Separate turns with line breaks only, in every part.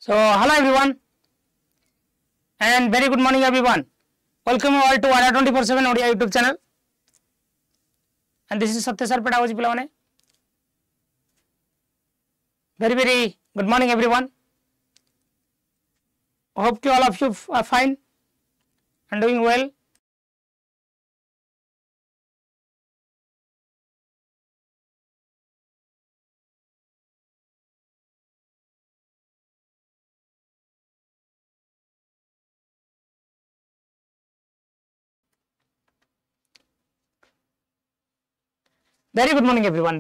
So, hello everyone and very good morning everyone. Welcome you all to Odia 24/7 Odia YouTube channel. And this is Satyasar Pedagogy Pilavane. Very good morning everyone. Hope all of you are fine and doing well. Very good morning everyone.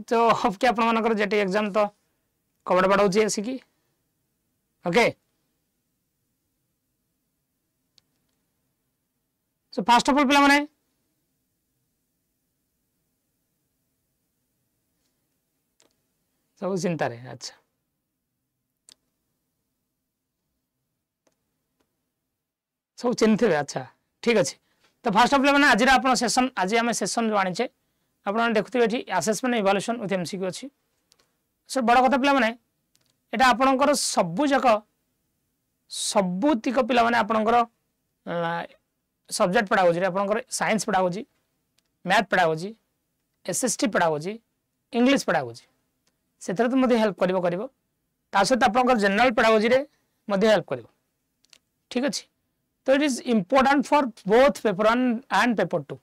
So hope कि आपण मानकर JT exam तो कबड़ पढ़ाउची आसिकी okay. So first of all पिला माने सब चिंता रे. अच्छा सब चिंता रे. अच्छा ठीक अच्छे. तो फर्स्ट ऑफ ऑल माने आज आपण सेशन आज आम सेशन जो आनी आप देखुए ये असेसमेंट इवैल्यूएशन विथ एमसीक्यू अच्छी. सर बड़ कथा पिला माने एटा आपणकर सबुजाक सबुतिक पिला माने आपणकर सब्जेक्ट पेडागोजी आपणकर science pedagogy, math pedagogy, SST pedagogy, English pedagogy से तो मध्य हेल्प करिवो ता सहित आपणकर जनरल पेडागोजी रे मध्य हेल्प करिवो. ठीक अच्छे. तो it is important for both paper 1 and paper 2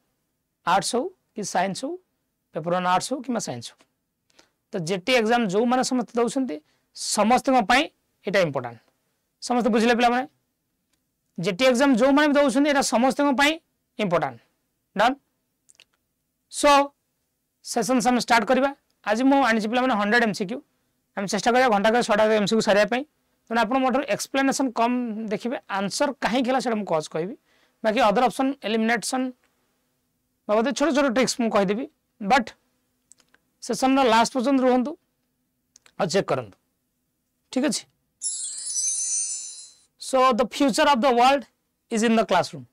arts हो कि साइंस हो पेपर 1 आर्ट्स हो कि साइंस हो. तो जेटी एग्जाम जो माने समस्त दउसंती समस्त पई एटा इंपोर्टेंट. समस्त बुझले पिला माने जेटी एग्जाम जो माने दउसंती एटा समस्त पई इंपोर्टेंट. डन. सो सेशन हम स्टार्ट करबा. आज मु आनी पिला माने 100 एमसीक्यू हम चेष्टा करबा घंटा के 6टा एमसीक्यू सारिया पई. तो आपण मोटर एक्सप्लेनेशन कम देखिबे आंसर काहे केला सेटा मु कॉज कहबी. बाकी अदर ऑप्शन एलिमिनेशन बाबद छोटे छोटे ट्रिक्स मु कहीदेवी. बट सेशन लास्ट पर्यंत रुहतु और चेक करूँ. ठीक अच्छे. So the future of the world is in the classroom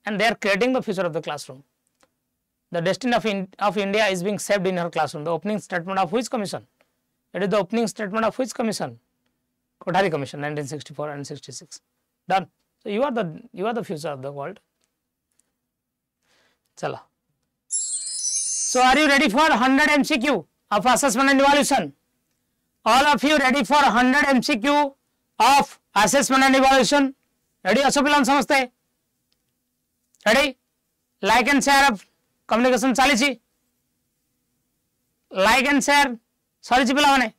and they are creating the future of the classroom. The destiny of India is being saved in her classroom. The opening statement of which commission? It is the opening statement of which commission? Kothari commission 1964 and 66. Done. So you are the future of the world. चलो. So are you ready for 100 MCQ of assessment and evaluation? All of you ready for 100 MCQ of assessment and evaluation? Ready? असो पिलान समझते. Ready? Like and share of communication चाली छी. Like and share sorry छी पिला माने.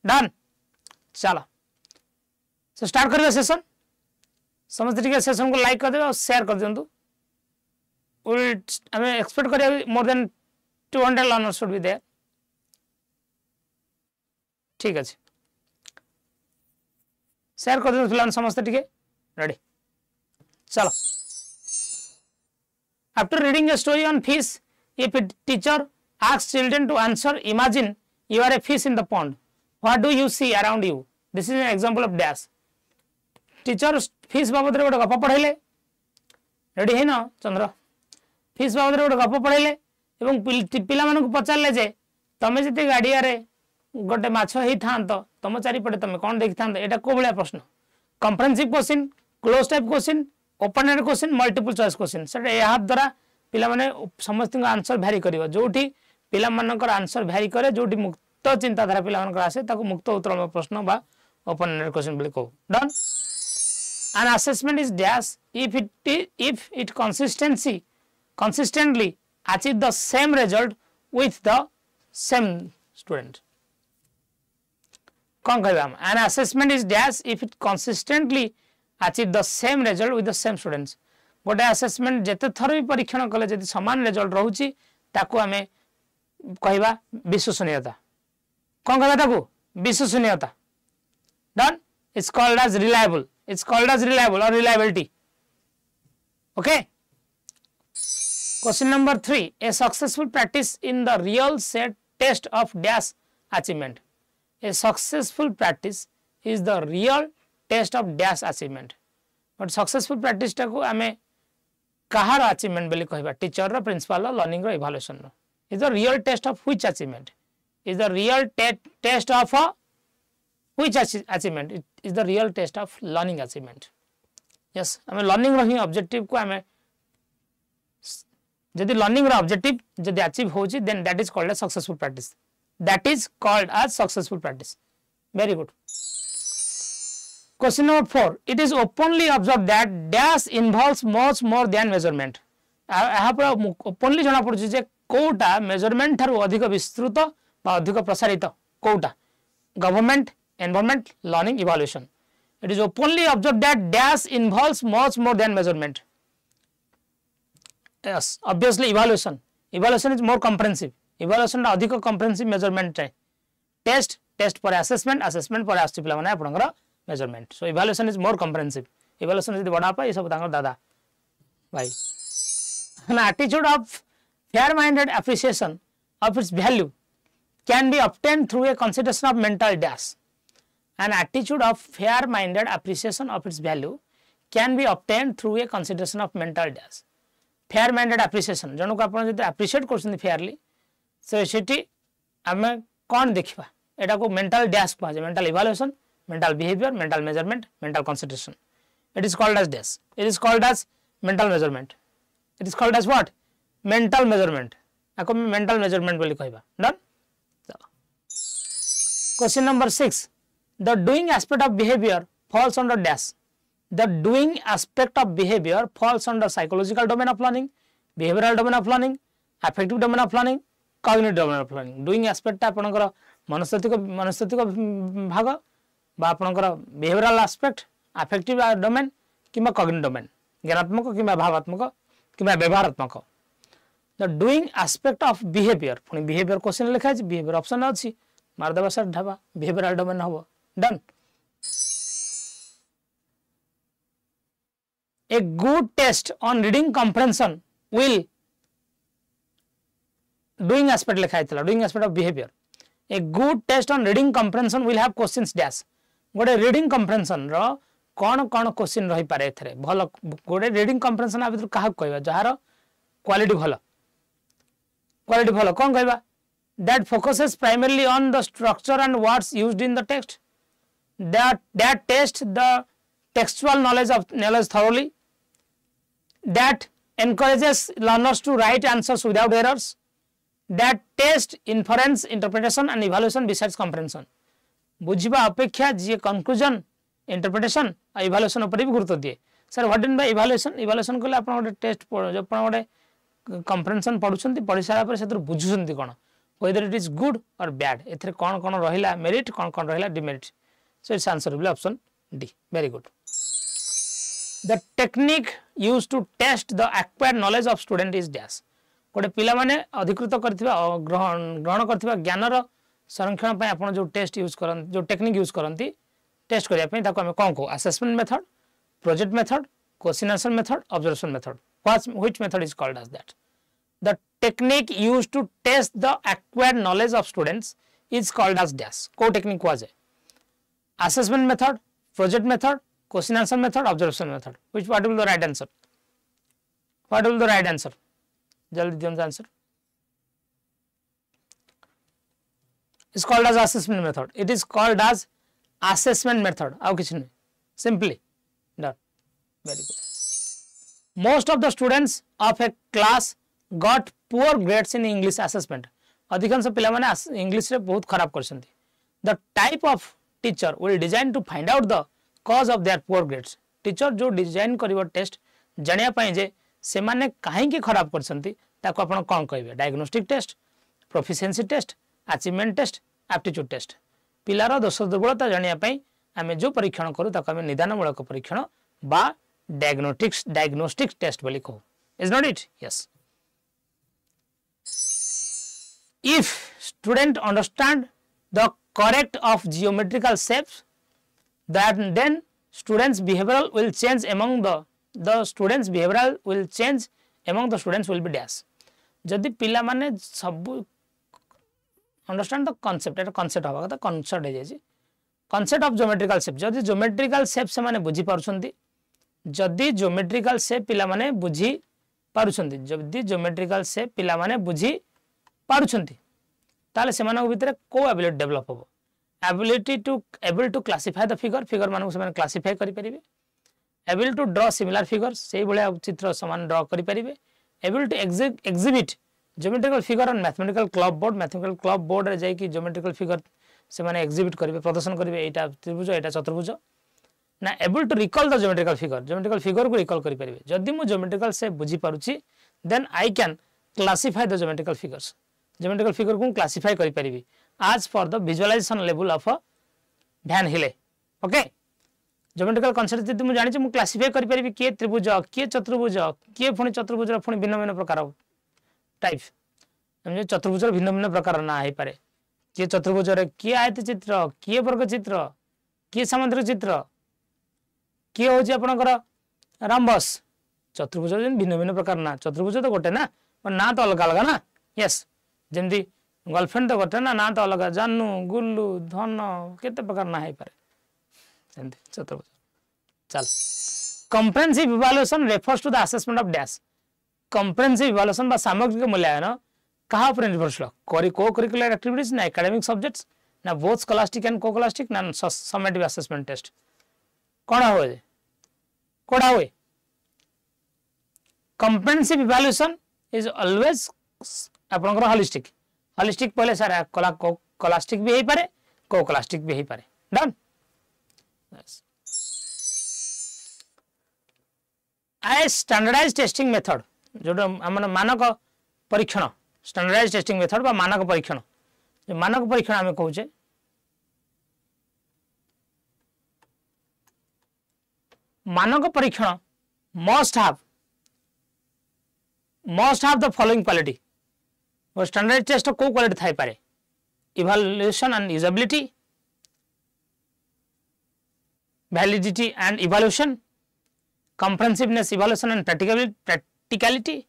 Done. चलो. So start करिए सेशन. समझते ठीक है. सेशन को लाइक कर देबे और शेयर कर दियंतु. I mean, expect करिए more than 200 learners should be there. ठीक अच्छे. शेयर कर दो फिलहाल समझते ठीक है. रेडी. चलो. After reading a story on fish, if a teacher asks children to answer, imagine you are a fish in the pond. What do you see around you? This is an example of dash. Teacher fish बाबद रे गोटे गप पढ़ाइले. Ready है ना चंद्र? Fish बाबद गोटे गप पढ़ाइले एवं पिला मानक पचारे जे तमे जति गाड़िया रे गोटे माछ ही थांत तुम चारिपटे तुम कौन देखी था. यहाँ को भाया प्रश्न? Comprehensive question, close type question, open end question, multiple choice question. से या द्वारा पिला माने समस्त आंसर भैरी कर. जोटी पिला मानकर आंसर भैरी करे जोटी मुक्त चिंताधारा पिला मानकर आसे ताको मुक्त उत्तर प्रश्न बा ओपन एंड क्वेश्चन बोली कहू. Done. An assessment is dash if it consistently achieve the same result with the same student. कौन कहबा हम? An assessment is dash if it consistently achieve the same result with the same students. गोटे assessment जेते थर भी परीक्षण कले जदि समान रिजल्ट रहउची ताको हमें कहबा विश्वसनीयता. कौन कहबा ताको? विश्वसनीयता. Done. It's called as reliable. It's called as reliable or reliability. Okay. Question number 3. A successful practice in the real set test of dash achievement. A successful practice is the real test of dash achievement. But successful practice टाको आमे कहार achievement बोली कहबा? Teacher रो, principal रो, learning रो, evaluation रो. Is the real test of which achievement? Is the real test of a which achievement it is the real test of learning achievement. Yes, I mean learning रो objective को हमें जदि learning रो objective जदि achieve होची then that is called as successful practice. That is called as successful practice. Very good. Question number 4. It is openly observed that dash involves much more than measurement. Openly जना पड़ुची जे Kota measurement Tharu अधिक विस्तृत बा अधिक प्रसारित Kota government, environment, learning, evaluation. It is openly observed that dash involves much more than measurement. Yes, obviously evaluation. Evaluation is more comprehensive. Evaluation is अधिक comprehensive measurement है. Test for assessment, assessment for आस्ति पिला माने आपनकर measurement. So evaluation is more comprehensive. Evaluation is बड़ा पा ये सब तांगर दादा भाई. An attitude of fair-minded appreciation of its value can be obtained through a consideration of mental dash. An attitude of fair-minded appreciation of its value can be obtained through a consideration of mental dash. Fair-minded appreciation जनों को अपन जब appreciate करते fairly, so इसी हमें कौन देखिबा एटा को mental dash कहा जाए mental evaluation, mental behavior, mental measurement, mental consideration. It is called as dash. It is called as mental measurement. It is called as what? Mental measurement. ako mental measurement बोली कहबा. Done? Question number 6. The doing aspect of behavior falls under dash. The doing aspect of behavior falls under psychological domain of learning, behavioral domain of learning, affective domain of learning, cognitive domain of learning. Doing aspect आपनकर मनस्थितिक भाग बा आपनकर behavioral aspect, affective domain किंबा cognitive domain, ज्ञानात्मक किंबा भावात्मक किंबा व्यवहारात्मक. The doing aspect of behavior पुनी behavior question लिखा है behavior option अछि मारदबा सर ढाबा behavioral domain हबो. Done. A good test on reading comprehension will doing aspect लिखा है doing aspect of behavior. A good test on reading comprehension will have questions dash. गोटे reading comprehension रो कौन कौन question रही पारे एथरे भल गोटे रीडिंग कंप्रेहेंशन आ भीतर काहा कहबा जहार क्वालिटी भल कौन कहबा that focuses primarily on the structure and words used in the text, that test the textual knowledge thoroughly, that encourages learners to write answers without errors, that test inference, interpretation and evaluation besides comprehension. बुझिबा अपेक्षा जे conclusion interpretation और evaluation ऊपर भी गुरुत्व दिए. Sir what mean by evaluation कले आपण गोटे test जो आपण गोटे कंप्रेहेंशन पढुछंती पढि सारा पर सेतर बुझुछंती कोन whether it is good or bad एथरे कोन कोन रहिला मेरिट कोन कोन रहिला demerit. So it's answer will option D. Very good. The technique used to test the acquired knowledge of student is dash. गोटे पिला माने अधिकृत करथिबा ग्रहण करथिबा ज्ञानर संरक्षण पय आपण जो टेस्ट यूज करन जो टेक्निक यूज करंती टेस्ट करिया पय ताको हम कोन को assessment method, project method, question answer method, observation method. Which method is called as that? The technique used to test the acquired knowledge of students is called as dash. को technique was it? Assessment method, project method, question answer method, observation method. What will be the right answer? What will be the right answer? जल्दी दियो answer. It's called as assessment method. It is called as assessment method. आउ किछ नहीं. Simply done. Very good. Most of the students of a class got poor grades in English assessment. अधिकांश पिला माने English रे बहुत खराब करछंती. The type of teacher will design to find out the cause of their poor grades. Teacher जो design करिवो test जानिया पई जे से माने काहे की खराब करछंती ताको आपण कोन कहबे. Diagnostic test, proficiency test, achievement test, aptitude test. पिलार दोष दुर्बलता जानिया पई आमे जो परीक्षण करू ताको आमे निदानमूलक परीक्षण बा diagnostic test बोली कहो. Is not it? Yes. If student understand the correct of geometrical shapes, then students behavioral will change among the students behavioral will change among the students will be dash. जदि पिला माने सब understand the concept Etah concept हवा कथा concept है जे concept of geometrical shape. जदि geometrical shape से माने बुझी पारुछंती जदि ज्योमेट्रिकल शेप पिला माने बुझी पारुछंती जदि ज्योमेट्रिकल शेप पिला माने बुझी पारुछंती ताले सेमानक भितरे को एबिलिटी डेवलप होबो. able to classify the figure मानक से क्लासिफाई करि परिबे, able to draw similar figures से भलिया चित्र समान ड्रा करि परिबे, able to exhibit geometrical figure on mathematical club board रे जाय कि geometrical figure से माने exhibit करिवे, प्रदर्शन करिवे, एटा त्रिभुज एटा चतुर्भुज ना, able to recall the geometrical figure को recall करि परिबे। जदि मु geometrical से बुझी पारुची then I can classify the geometrical figure को classify करि परिबे as for the visualization level of a Van Hille। Okay, geometrical concept जदि मु जानि छी मु classify करि परिबे के त्रिभुज के चतुर्भुज के पुणी चतुर्भुज पुणी भिन्न भिन्न प्रकार टाइप, हम चतुर्भुज भिन्न भिन्न प्रकार ना है पारे, के चतुर्भुज रे के आयत चित्र के वर्ग चित्र के सामुद्रिक चित्र के होची आपनकर रंबस, चतुर्भुज भिन्न भिन्न प्रकार ना, चतुर्भुज तो गोटे ना पर ना तो अलग अलग ना। यस, जेमती गर्लफ्रेंड तो गोटे ना तो अलग, जानू गुल्लू धन केते प्रकार ना है पारे जेमती चतुर्भुज। चल, comprehensive evaluation refers to the assessment of dash. Comprehensive evaluation बा सामग्रिक मूल्यांकन कहा पर निर्भरशील, को करिकुलर एक्टिविटीज ना एकेडमिक सब्जेक्ट्स ना बोथ स्कॉलास्टिक एंड को-स्कॉलास्टिक ना समेटिव असेसमेंट टेस्ट कोना होए कोडा हुए। कम्प्रेहेंसिव इवैल्यूएशन इज ऑलवेज आपनकर होलिस्टिक पहले सारा कोलास्टिक भी हे पारे को-क्लास्टिक भी हे पारे। डन। आए स्टैंडर्डाइज्ड टेस्टिंग मेथड जो हमन मानक परीक्षण, स्टैंडर्डाइज्ड टेस्टिंग मेथड बा मानक परीक्षण, जो मानक परीक्षण हमें कहूचे मानक परीक्षण must have the following quality। और स्टैंडर्ड टेस्ट को क्वालिटी थाई पारे, evaluation and usability, validity and evaluation, comprehensiveness evaluation and practicality,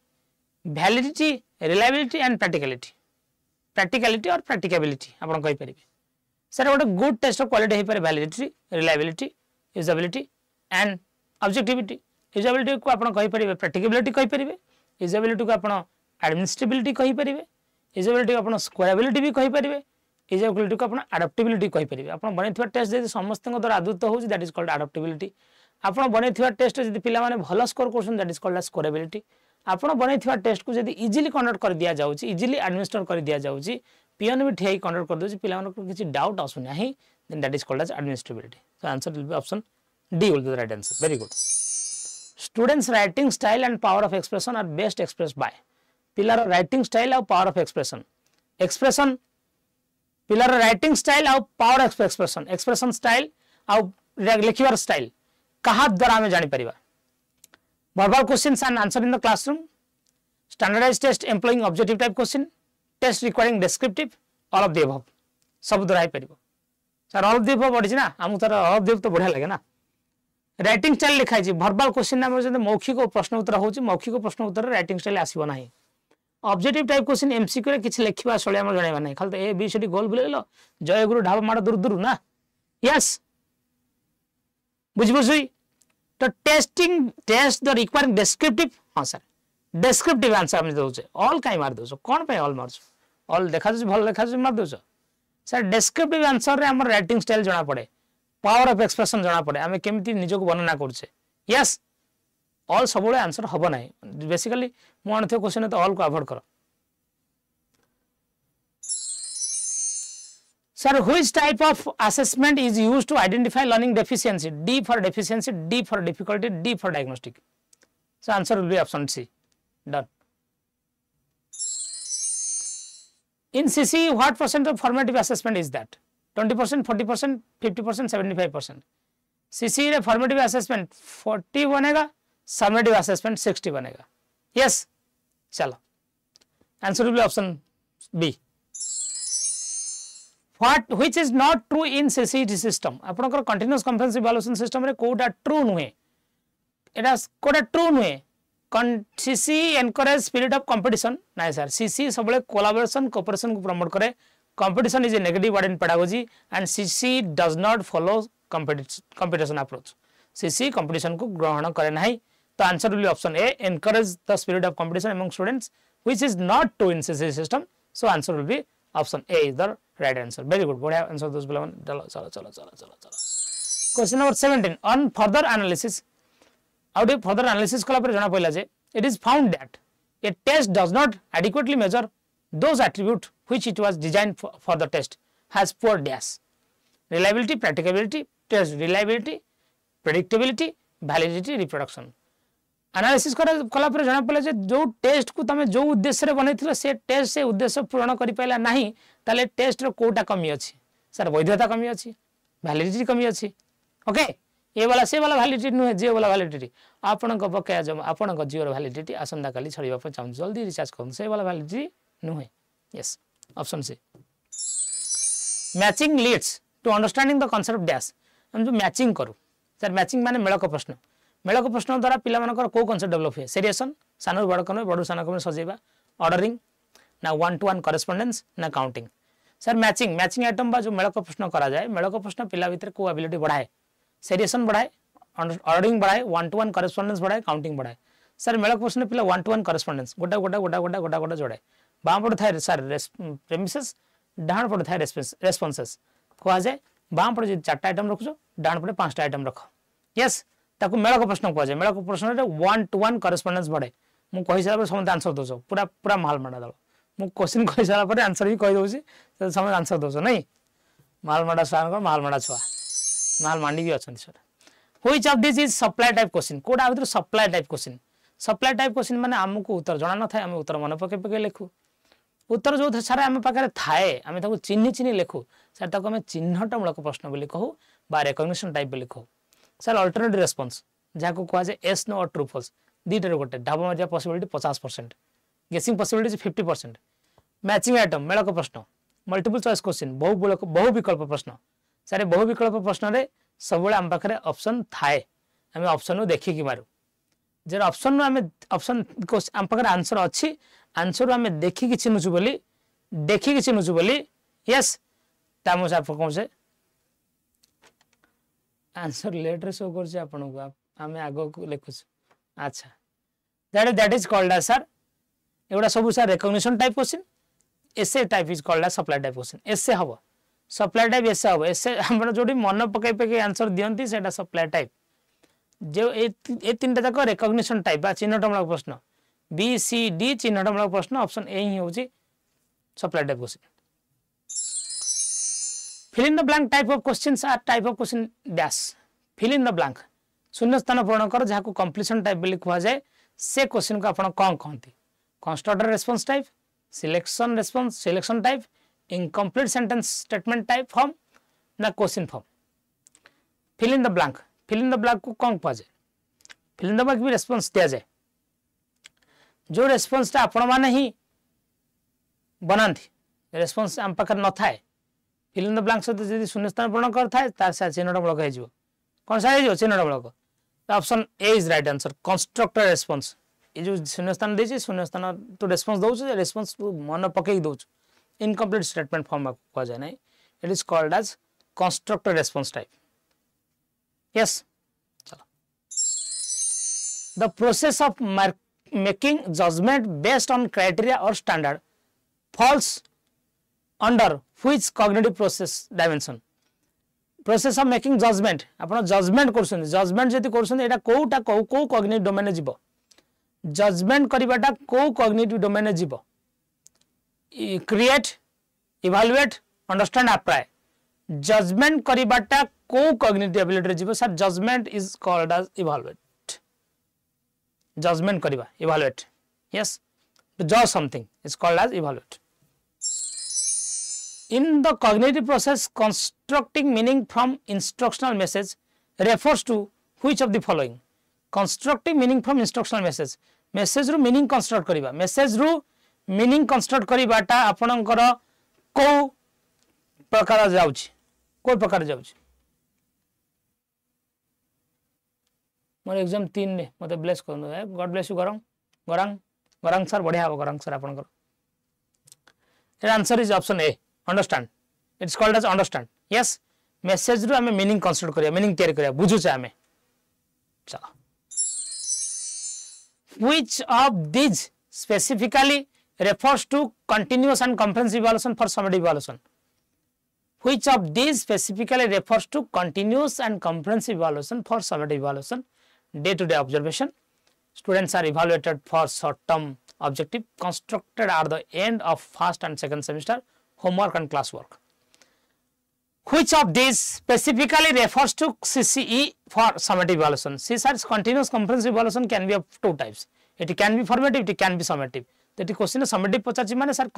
validity reliability and practicality और प्रैक्टिकेबिलिटी आपण कहि परिबे। सर गोटे गुड टेस्ट क्वालिटी हे पारे validity, reliability, usability and objectivity. Usability को आपण कहि परिबे, प्रैक्टिकेबिलिटी कहि परिबे, यूजेबिलिटी को आपण एडमिनिस्ट्रेबिलिटी कहि परिबे, यूजेबिलिटी को आपण स्क्वायरेबिलिटी भी कहि परिबे, यूजेबिलिटी को आपण अडॉप्टेबिलिटी कहि परिबे। आपण बनेथिबा टेस्ट जदि समस्त द्वारा आदृत होउची दैट इज कॉल्ड अडॉप्टेबिलिटी। आपण बनेथिबा टेस्ट जदि पिला माने भलो स्कोर करछन दैट इज कॉल्ड स्कोरेबिलिटी। आपण बनेथिबा टेस्ट को जदि इजीली कंडक्ट कर दिया जाउची, इजीली एडमिनिस्टर कर दिया जाउची, पियन भी ठेई कंडक्ट कर दोची, पिला माने किछि डाउट आसु नाही, then that is called as administrability. So answer will be option D will be the right answer. Very good. Students' writing style and power of expression are best expressed by पिलार writing style और power of expression. Expression पिलार writing style और power of expression style और लिखिबार style कहा द्वारा हमें जानि परिबा। Verbal questions and answer in the classroom, standardized test employing objective type question, test requiring descriptive, all of the above सब द्वारा ही परिबो। Sir all of the above पढ़ी ना, हम तार all of the above तो बढ़िया लगे ना। राइटिंग स्टाइल लिखाई छी, वर्बल क्वेश्चन हमर जे मौखिक प्रश्न उत्तर होची, मौखिक प्रश्न उत्तर राइटिंग स्टाइल आसीबो नाही। ऑब्जेक्टिव टाइप क्वेश्चन एमसीक्यू रे किछ लिखिबा सळे हमर जणैबा नाही, खाली ए बी सी डी गोल बुलेलो जय गुरु ढाबा माड दूर दूर ना। यस बुझबुझुई तो टेस्ट द रिक्वायरिंग डिस्क्रिप्टिव। हां सर डिस्क्रिप्टिव आंसर हम दोछे, ऑल काई मार दोछो, कोन पे ऑल मारछो, ऑल देखा छ भल देखा छ मार दोछो। सर डिस्क्रिप्टिव आंसर रे हमर राइटिंग स्टाइल जणा पड़े, पावर ऑफ एक्सप्रेशन जाना पड़े, आमे केमिति निजको वर्णना करछे। यस ऑल सबले आंसर हबो नाही, बेसिकली मु अनथो क्वेश्चन तो ऑल को अवॉइड करो। Sir which type of assessment is used to identify learning deficiency? D for deficiency, D for difficulty, D for diagnostic. So answer will be option C. Done. In CC, what percent of formative assessment is that? 20%, 40%, 50%, 75%. CC रे formative assessment 40 बनेगा, summative assessment 60 बनेगा। Yes, चलो। Answer will be option B. Which is not true in CCT system? आपनकर continuous comprehensive evaluation system रे कोडा true नुहे, एटा कोडा true नुहे। CC encourage spirit of competition नहीं सर, CC सबले collaboration cooperation को promote करे। Competition is a negative word in pedagogy and CC does not follow competition approach। CC competition को ग्रहण करे नहीं, तो answer will be option A, encourage the spirit of competition among students, which is not true in CC system। So answer will be option A is the right answer very good बढ़िया answer दोस्त पिला चलो चलो चलो चलो चलो चलो question number 17 on further analysis out further analysis कला पर जना पइला जे it is found that a test does not adequately measure those attributes which it was designed for the test has poor dash reliability practicability test reliability predictability validity reproduction analysis कला पर जना पड़े जो टेस्ट को तुम जो उद्देश्य बनई से टेस्ट से उद्देश्य पूरण कर पाला नहीं ताले टेस्ट रो कोटा कमी अच्छी सर वैधता कमी अच्छी वैलिडिटी कमी अच्छी ओके ये वाला से वाला वैलिडिटी नुहे जे वाला वैलिडिटी आपण बकाया जमा आपण जिओर वैलिडिटी आसंता काली छड़िबा पर चाहूँ जल्दी रिचार्ज करूँ से वाला वैलिडिटी नुहे yes option C matching leads to understanding the concept dash हम जो मैचिंग करू सर मैचिंग माने मेलक प्रश्न द्वारा पिला मानकर को कांसेप्ट डेवलप हुए सेरिएशन सानर बड़ कम बड़ सान कम सजेबा ऑर्डरिंग ना 1-to-1 करेस्पोंडेंस ना काउंटिंग सर मैचिंग आइटम बा जो मेलक प्रश्न करा जाए मेलक प्रश्न पिला भीतर को एबिलिटी बढ़ाए सेरिएशन बढ़ाए ऑर्डरिंग बढ़ाए 1-to-1 करेस्पोंडेंस बढ़ाए काउंटिंग बढ़ाए सर मेलक प्रश्न पिला 1-to-1 करेस्पोंडेंस गोटा गोटा गोटा गोटा गोटा गोटा जोड़े बाम पड़ थाए सर प्रेमिसेस डाण पड़ थाए रेस्पॉन्सेस कहा जाए बाम पड़ 4टा आइटम रखुछ डाण पड़े 5टा आइटम रख यस ताकू मेलक प्रश्न कहा जाए मेलक प्रश्न रे 1-to-1 करेस्पोंडेंस बढ़े मु कहि सारा समस्त आंसर दोछ पूरा पूरा माल माडा दल मु क्वेश्चन कहि सारा पर आंसर भी कहि दोछि समस्त आंसर दोछ नहीं माल माडा सार को माल माडा छुआ माल मांडी भी अछन sir which of this is supply type question कोडा भीतर सप्लाई टाइप क्वेश्चन माने हमको उत्तर जाना न थाए हम उत्तर मन पके पके लिखू उत्तर जो सारा हम पाखरे थाए हम ताको चिन्ही लिखू सर ताको हम चिन्हटमूलक प्रश्न बोली कहू बा रिकॉग्निशन टाइप बोली कहू सर अल्टरनेटिव रेस्पॉन्स जाको कहा जाए एस नो और ट्रू फॉल्स दीटर गोटे ढाबा मारिया पॉसिबिलिटी 50% गेसिंग पॉसिबिलिटी 50% मैचिंग आइटम मेलक प्रश्न मल्टीपल चॉइस क्वेश्चन बहु विकल्प प्रश्न सर बहु विकल्प प्रश्न रे सब आम पाखे ऑप्शन थाए आम ऑप्शन देखिकी मारू जब ऑप्शन ऑप्शन आम पाखे आंसर अच्छी आंसर आम देखिकी चिन्हुचु बोली यस तामो से कौन से आंसर लेट रे शो करछे आपन को आम आगो को लिखुछ अच्छा that is called as sir एगुड़ा सब sir recognition type question essay type is called as supply type question essay हबो सप्लाई टाइप एसे हबो एसे हम जोडी मन पकई पकई आंसर दियंती सेटा सप्लाई टाइप जो ए तीनटा तक रिकॉग्निशन टाइप बा चिन्हटमूलक प्रश्न बी सी डी चिन्हटमूलक प्रश्न ऑप्शन ए ही होची supply type question fill in the blank type of questions are type of question dash fill in the blank शून्य स्थान पूर्ण कर जहाँ को कंप्लीशन टाइप बोली कहा जाए से क्वेश्चन को आपण कौन कहती constructor response type selection type incomplete sentence statement type form ना question form fill in the blank को कौन कहा जाए fill in the blank भी रेस्पॉन्स दिया जाए जो रेस्पॉन्स टा आपण माने ही बनाती रेस्पॉन्स आम पाखर न थाए fill in the blank सहित यदि शून्य स्थान पूर्ण कर थाए तार से चिन्हटमूलक है जीवो कौन सा है चिन्हटमूलक option A is right answer constructor response ये जो शून्य स्थान देछि शून्य स्थान तो रेस्पॉन्स दउछ रेस्पॉन्स मन पकई दउछ इनकम्प्लीट स्टेटमेंट फॉर्म कहा जाए नहीं it is called as constructor response type yes चलो the process of making judgement based on criteria और standard falls under which cognitive process dimension process of making judgement आपण judgement करछन judgement जति करछन एटा कोटा को कॉग्निटिव डोमेन में जीवो judgement करिबाटा को कॉग्निटिव डोमेन में जीवो create evaluate understand apply judgement करिबाटा को कॉग्निटिव एबिलिटी जीवो sir judgement is called as evaluate judgement करिबा इवैल्यूएट यस टू जज something is called as evaluate In the cognitive process, constructing meaning from instructional message refers to which of the following? Constructing meaning from instructional message. Message ru meaning construct करिबा. Message ru meaning construct करिबाटा आपनकर को प्रकार जाउछि. को प्रकार जाउछि. मोर exam 3 ने मते bless करनो है. गॉड ब्लेस यू गरंग सर बढ़िया हो गरंग सर आपनकर. The answer is option A. Understand. It's called as understand. Yes. Message रू हमें meaning construct करिया, meaning तैयार करिया, बुझु चे हमें. चलो. Which of these specifically refers to continuous and comprehensive evaluation for summative evaluation? Which of these specifically refers to continuous and comprehensive evaluation for summative evaluation? Day-to-day observation. Students are evaluated for short-term objective constructed at the end of first and second semester, homework and classwork. Which of these specifically refers to CCE for summative evaluation? CSAT's continuous comprehensive evaluation can be of two types. It can be formative, it can be summative. That question is summative पचाची माने sir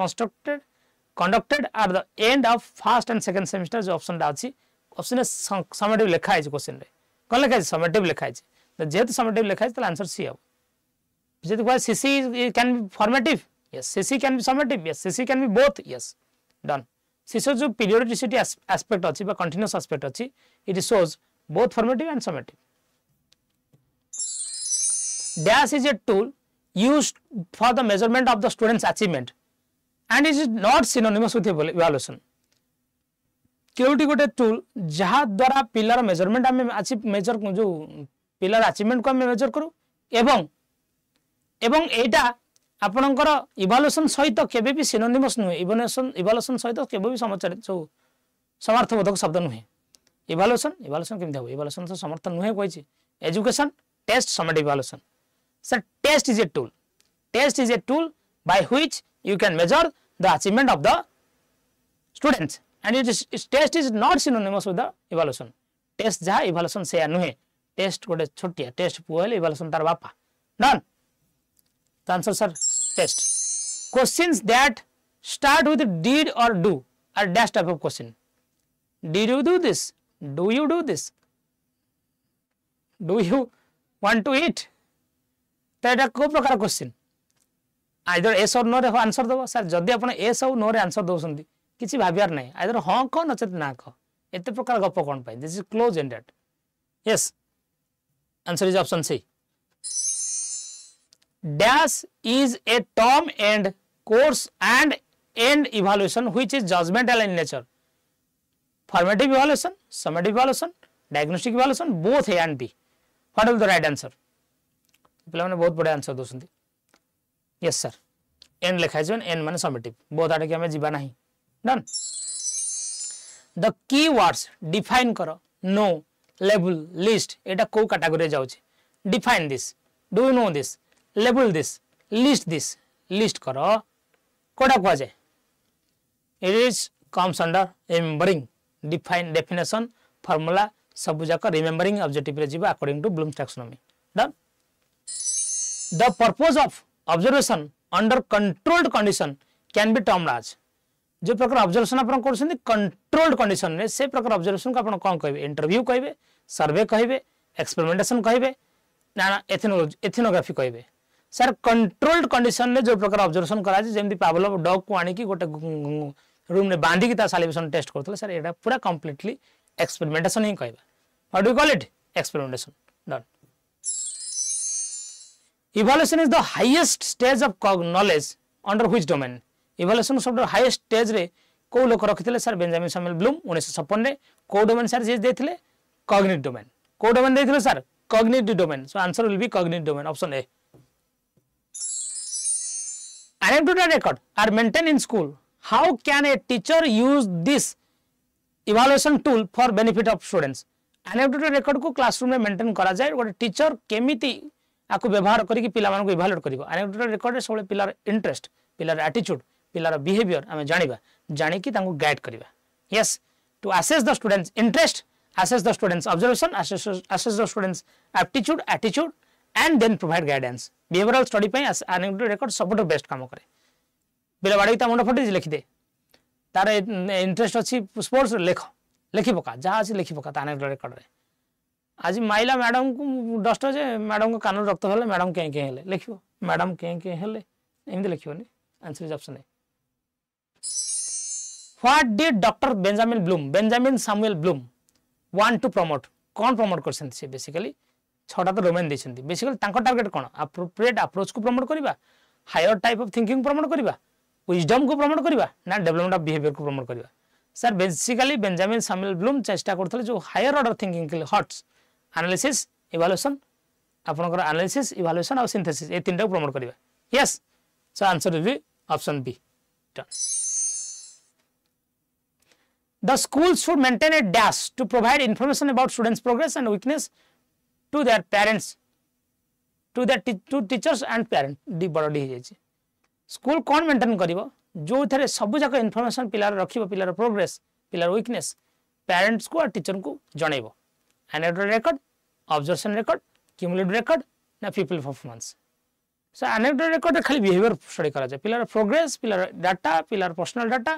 conducted at the end of first and second semester जो option डालची option is summative लिखा है question रे कौन लिखा है summative लिखा है तो जेहेतु summative लिखा है तो answer C है जेहेतु कोई CC can be formative yes CC can be summative yes CC can be both yes done CC जो periodicity aspect अच्छी बा continuous aspect अच्छी it shows both formative and summative. Dash is a tool used for the measurement of the student's achievement and it is not synonymous with evaluation. क्योंकि गोटे tool जहाँ द्वारा पिलार measurement आम major जो पिलार achievement को आम major करूँ एवं एटा आपणकर इवालुएसन सहित केबे भी सिनोनिमस नुहे इवालुएसन सहित केबे भी समर्थबोधक शब्द नुहे इवालुएसन केमती हम इवालुएसन तो समर्थ नुहे कही education test summative evaluation sir test is a tool by which you can measure the achievement of the students and test is not synonymous with the evaluation. Test jaha evaluation se nuhe test gote chotiya test puele evaluation tar bapa done. The answer sir test. Questions that start with did or do are dash type of question. Did you do this? Do you do this? Do you want to eat? तो एटा को प्रकार question either S और no रे answer दबो sir जदी आपण S और no रे आंसर दोसंती किछि भाबियार नै आइदर हां को नचेत ना को एते प्रकार गप कोन पाइ this is close ended yes answer is option C dash is a term and course and end evaluation which is judgmental in nature. Formative evaluation, summative evaluation, diagnostic evaluation, both A and B. What will be the right answer? पिलाने बहुत बड़े answer दोसंती yes sir N लिखा है N माने summative बहुत आडे के हमें जीवा नहीं done the key words define करो नो लेबल लिस्ट एटा को कैटेगरी जाउची define this do you know this label this list करो कोडा को जाए it is comes under remembering define definition formula सब जाक रिमेंबरिंग ऑब्जेक्टिव रे जीवा according to Bloom's taxonomy done The purpose of observation under controlled condition can be termed as जो प्रकार ऑब्जर्वेशन आपण करछन कंट्रोल्ड कंडीशन रे से प्रकार ऑब्जर्वेशन को आपण कोन कहबे इंटरव्यू कहबे सर्वे कहबे एक्सपेरिमेंटेशन कहबे ना एथनोग्राफी कहबे सर कंट्रोल्ड कंडीशन रे जो प्रकार ऑब्जर्वेशन करा जे जेमति पावलोव डॉग को आनी की गोटे रूम रे बांधी की ता सैलिवेशन टेस्ट करथले सर एटा पूरा कंप्लीटली एक्सपेरिमेंटेशन ही कहबा what do you call it experimentation done Evaluation is the highest stage of knowledge under which domain? Evaluation सब highest stage रे को लोक रखिथिले सर बेंजामिन सैमुअल ब्लूम 1956 रे को डोमेन सर जे देथिले कॉग्निटिव डोमेन को डोमेन देथिले sir cognitive domain so answer will be cognitive domain option A Anecdotal record are maintained in school. How can a teacher use this evaluation tool for benefit of students? Anecdotal record को classroom में maintain करा जाए गोटे teacher केमिति आपको व्यवहार करी पिला मानको इवैल्यूएट करिवो एनेक्डोटल रिकॉर्ड रे सबले पिलार इंटरेस्ट पिलार एटीट्यूड पिलार बिहेवियर हमें जानि की तांको गाइड करिवा yes to assess the students interest assess the students observation assess the students attitude and then provide guidance behavioural study पई एनेक्डोटल रिकॉर्ड सबटो बेस्ट काम करे पिला बाडी ता मुंड फटी लिखि दे तार इंटरेस्ट अछि स्पोर्ट्स लिखि पका जहा अछि लिखि पका ता एनेक्डोटल रिकॉर्ड रे आज माइला मैडम को डस्ट जे मैडम को कान रक्त हेले मैडम के हेले लिखियो मैडम के हेले एमदे लिखियोनी answer is option A what did doctor Benjamin Samuel Bloom want to promote कौन प्रमोट करछन से बेसिकली छटा तो डोमेन देछंती बेसिकली तांको टारगेट कोन एप्रोप्रिएट अप्रोच को प्रमोट करबा higher type of thinking promote करबा विजडम को प्रमोट करबा ना डेवलपमेंट ऑफ बिहेवियर को प्रमोट करबा sir basically Benjamin Samuel Bloom चेष्टा करथले जो हायर ऑर्डर थिंकिंग के लिए हॉट्स एनालिसिस इवैल्यूएशन आपनकर एनालिसिस इवैल्यूएशन और सिंथेसिस ए तीनटा प्रमोट करिवा yes so answer will be option B The school should maintain a dash to provide information about students' progress and weakness to their parents, to teachers and parents. D बड़ D हो जाए school कौन maintain करिवो जो थरे सब जाक information पिलार रखिबो पिलार प्रोग्रेस पिलार वीकनेस पेरेंट्स को और टीचर को जणैबो anecdotal record observation record cumulative record ना people performance so anecdotal record खाली बिहेवियर स्टडी करा जाए पिलार प्रोग्रेस पिलार डाटा पिलार पर्सनल डाटा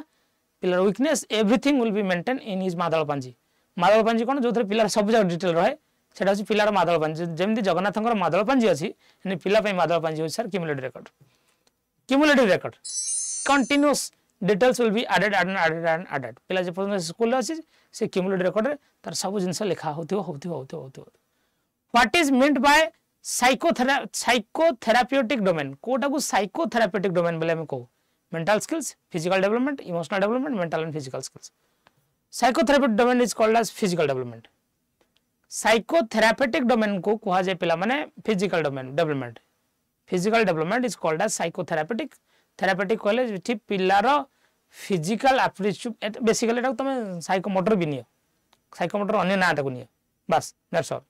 पिलार weakness everything will be maintain in his मादल पांजी कोन जो थरे पिलार सब जाक डिटेल रहे सेटा होची पिलार मादल पांजी जेमति जगन्नाथंकर मादल पांजी अछि ने पिला पे मादल पांजी होची sir cumulative record continuous details will be added पिला जे पर्यंत स्कूल अछि से क्यूमुलेटिव रिकॉर्ड रे तार सब जिंस लिखा होथिबो what is meant by psychotherapeutic domain कोटा को साइकोथेराप्यूटिक डोमेन बोले हम को mental skills physical development emotional development mental and physical skills psychotherapeutic domain is called as physical development psychotherapeutic domain को कहा जाए पिला माने physical domain development physical development is called as psychotherapeutic therapeutic कहले जे पिलार फिजिकल एप्टीट्यूड बेसिकली एटा तुम साइकोमोटर भी नियो साइकोमोटर अन्य ना ताको नियो बस that's all